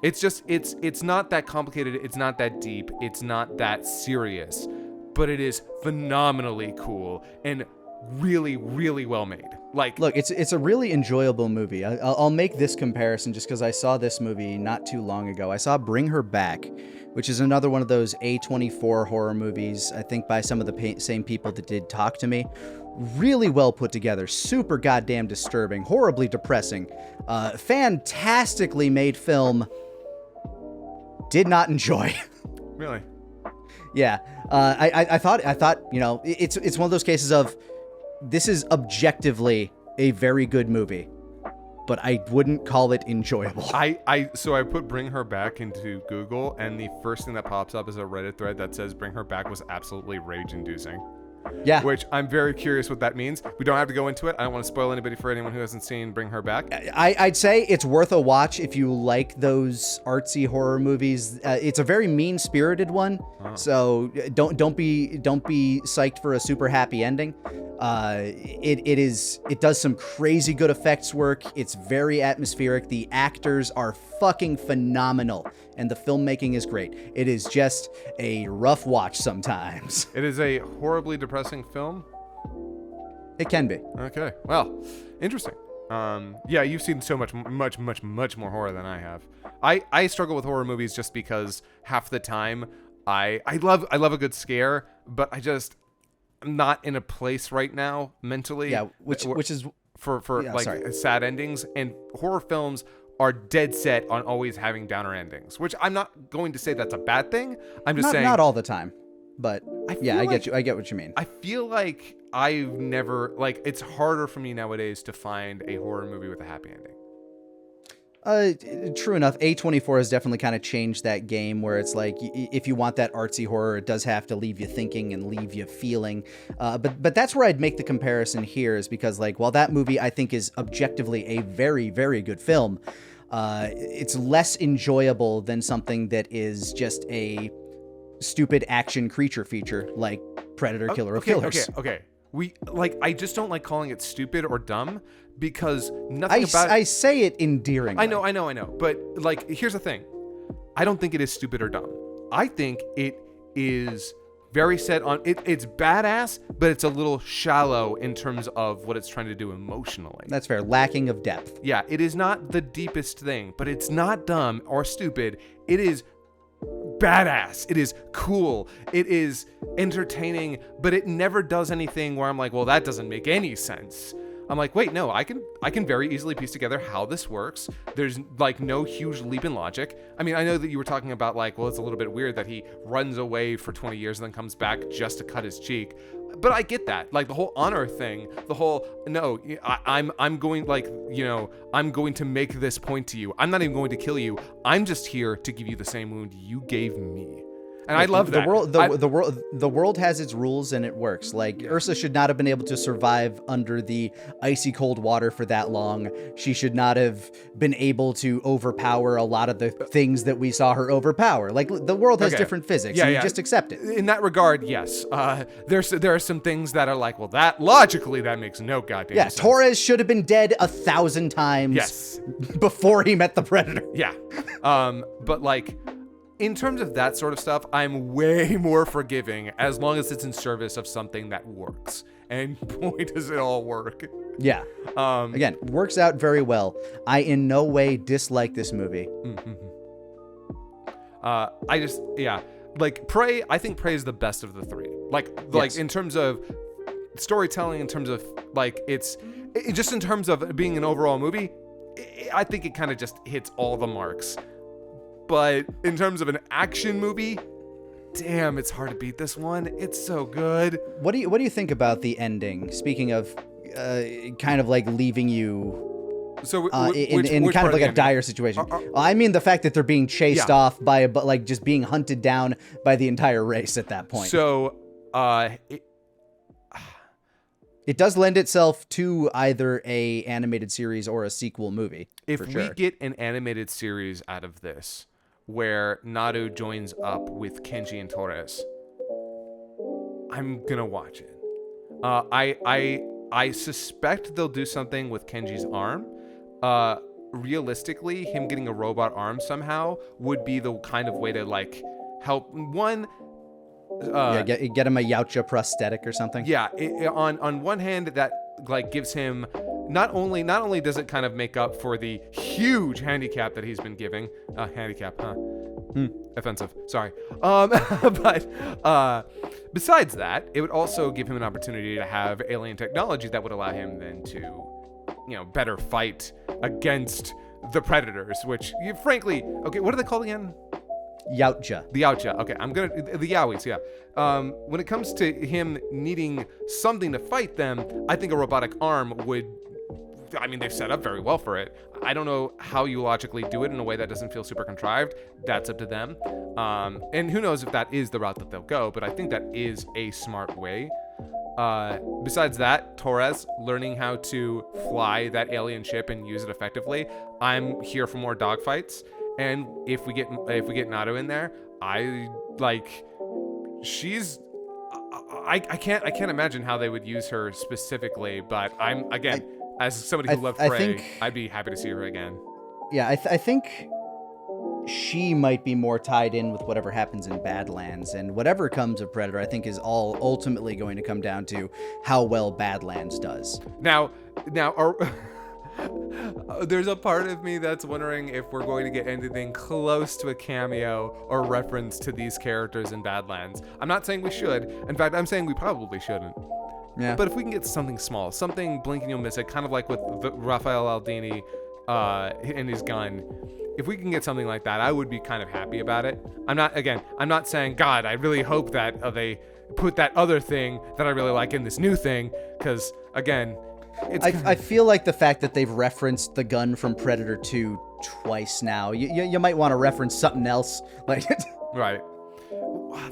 It's just, it's not that complicated. It's not that deep. It's not that serious. But it is phenomenally cool and really, really well made. Like, look, it's a really enjoyable movie. I'll make this comparison just because I saw this movie not too long ago. I saw Bring Her Back, which is another one of those A24 horror movies, I think by some of the same people that did Talk to Me. Really well put together, super goddamn disturbing, horribly depressing, fantastically made film. Did not enjoy. Really? Yeah. I thought, you know, it's one of those cases of this is objectively a very good movie, but I wouldn't call it enjoyable. So I put Bring Her Back into Google, and the first thing that pops up is a Reddit thread that says Bring Her Back was absolutely rage-inducing. Yeah. Which I'm very curious what that means. We don't have to go into it. I don't want to spoil anybody for anyone who hasn't seen Bring Her Back. I'd say it's worth a watch if you like those artsy horror movies. It's a very mean-spirited one, so don't be psyched for a super happy ending. It does some crazy good effects work. It's very atmospheric. The actors are fucking phenomenal, and the filmmaking is great. It is just a rough watch sometimes. It is a horribly depressing film. It can be. Okay. Well, interesting. Yeah, you've seen so much more horror than I have. I struggle with horror movies just because half the time I love a good scare, but I'm not in a place right now mentally. Yeah, which is for sad endings, and horror films are dead set on always having downer endings, which I'm not going to say that's a bad thing. I'm just saying not all the time, but I get you. I get what you mean. I feel like I've never it's harder for me nowadays to find a horror movie with a happy ending. True enough. A24 has definitely kind of changed that game where it's like, if you want that artsy horror, it does have to leave you thinking and leave you feeling. But that's where I'd make the comparison here, is because while that movie I think is objectively a very, very good film, it's less enjoyable than something that is just a stupid action creature feature like Predator Killer of Killers. Okay. I just don't like calling it stupid or dumb, because nothing about it. I say it endearingly. I know. But here's the thing. I don't think it is stupid or dumb. I think it is very set on it. It's badass, but it's a little shallow in terms of what it's trying to do emotionally. That's fair. Lacking of depth. Yeah, it is not the deepest thing, but it's not dumb or stupid. It is badass. It is cool. It is entertaining, but it never does anything where I'm like, well, that doesn't make any sense. I'm like, wait, no, I can very easily piece together how this works. There's no huge leap in logic. I mean, I know that you were talking about well, it's a little bit weird that he runs away for 20 years and then comes back just to cut his cheek. But I get that. The whole honor thing, the whole, no, I'm going I'm going to make this point to you. I'm not even going to kill you. I'm just here to give you the same wound you gave me. And I love that. The world has its rules and it works. Ursa should not have been able to survive under the icy cold water for that long. She should not have been able to overpower a lot of the things that we saw her overpower. The world has different physics. Yeah, and you just accept it. In that regard, yes. There are some things that are well, that logically that makes no goddamn sense. Torres should have been dead 1,000 times. Yes. Before he met the Predator. Yeah. But in terms of that sort of stuff, I'm way more forgiving as long as it's in service of something that works. And boy, does it all work. Yeah. Again, works out very well. I in no way dislike this movie. Prey, I think Prey is the best of the three. Yes. In terms of storytelling, in terms of just in terms of being an overall movie, I think it kind of just hits all the marks. But in terms of an action movie, damn, it's hard to beat this one. It's so good. What do you think about the ending? Speaking of kind of leaving you So in kind of like a dire situation. I mean the fact that they're being chased off but like just being hunted down by the entire race at that point. So it does lend itself to either a animated series or a sequel movie. If we get an animated series out of this, where Naru joins up with Kenji and Torres, I'm gonna watch it. I suspect they'll do something with Kenji's arm. Realistically, him getting a robot arm somehow would be the kind of way to like help one. Get him a Yautja prosthetic or something. Yeah, on one hand, that like gives him not only does it kind of make up for the huge handicap that he's been giving. Handicap, huh? Offensive. Sorry. But besides that, it would also give him an opportunity to have alien technology that would allow him then to, better fight against the predators. Which, frankly, okay, what are they called again? Yautja. The Yautja. Okay, the Yowies, yeah. When it comes to him needing something to fight them, I think a robotic arm would. I mean, they've set up very well for it. I don't know how you logically do it in a way that doesn't feel super contrived. That's up to them. And who knows if that is the route that they'll go, but I think that is a smart way. Besides that, Torres learning how to fly that alien ship and use it effectively. I'm here for more dogfights. And if we get Naru in there, I can't imagine how they would use her specifically, but I'm again as somebody who loved Prey, I'd be happy to see her again. Yeah, I think she might be more tied in with whatever happens in Badlands, and whatever comes of Predator, I think is all ultimately going to come down to how well Badlands does. Now, there's a part of me that's wondering if we're going to get anything close to a cameo or reference to these characters in Badlands. I'm not saying we should. In fact, I'm saying we probably shouldn't. Yeah. But if we can get something small, something blink and you'll miss it, kind of like with Raphael Aldini and his gun. If we can get something like that, I would be kind of happy about it. I'm not saying, God, I really hope that they put that other thing that I really like in this new thing, because, again, I feel like the fact that they've referenced the gun from Predator 2 twice now, you might want to reference something else. Right.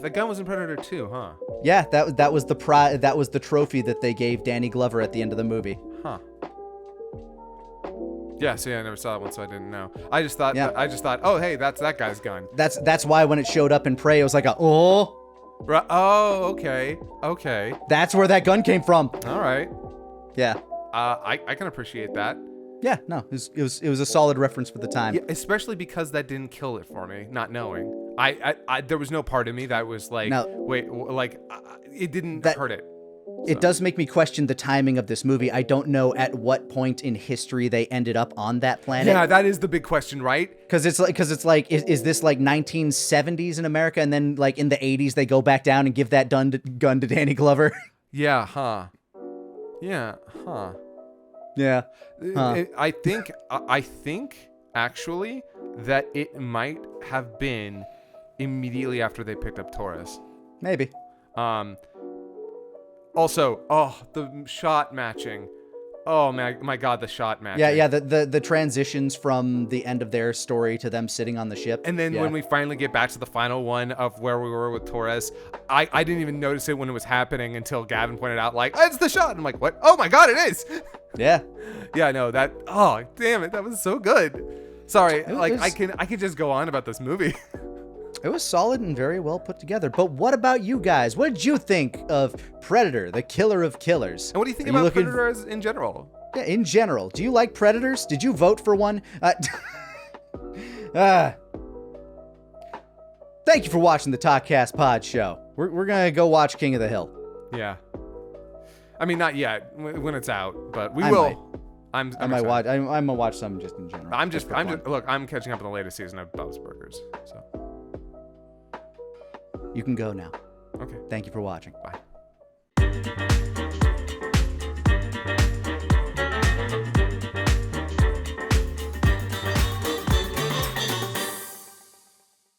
The gun was in Predator 2, huh? Yeah, that was the trophy that they gave Danny Glover at the end of the movie. Huh. Yeah, see, I never saw that one, so I didn't know. I just thought, oh, hey, that's that guy's gun. That's why when it showed up in Prey, it was like oh. Right. Oh, okay. That's where that gun came from. All right. Yeah. I can appreciate that. Yeah, no, it was a solid reference for the time. Yeah, especially because that didn't kill it for me, not knowing. I there was no part of me that was like, it didn't hurt it. So. It does make me question the timing of this movie. I don't know at what point in history they ended up on that planet. Yeah, that is the big question, right? Because it's like, is this like 1970s in America, and then like in the 80s they go back down and give that gun to Danny Glover? Yeah, huh? Yeah, huh? Yeah. Huh. I think actually that it might have been immediately after they picked up Torres. Maybe. Also, the shot matching. Oh my God, the shot matching. Yeah, the transitions from the end of their story to them sitting on the ship. And then when we finally get back to the final one of where we were with Torres, I didn't even notice it when it was happening until Gavin pointed out, like, oh, it's the shot. And I'm like, what? Oh my God, it is. Yeah. Yeah, no, oh, damn it. That was so good. Sorry, I can just go on about this movie. It was solid and very well put together. But what about you guys? What did you think of Predator, the killer of killers? And what do you think about Predators in general? Yeah, in general. Do you like Predators? Did you vote for one? Thank you for watching the Talkcast Podshow. We're going to go watch King of the Hill. Yeah. I mean, not yet when it's out, but we will. I might watch. I'm gonna watch some just in general. Look, I'm catching up on the latest season of Bob's Burgers, so. You can go now. Okay. Thank you for watching. Bye.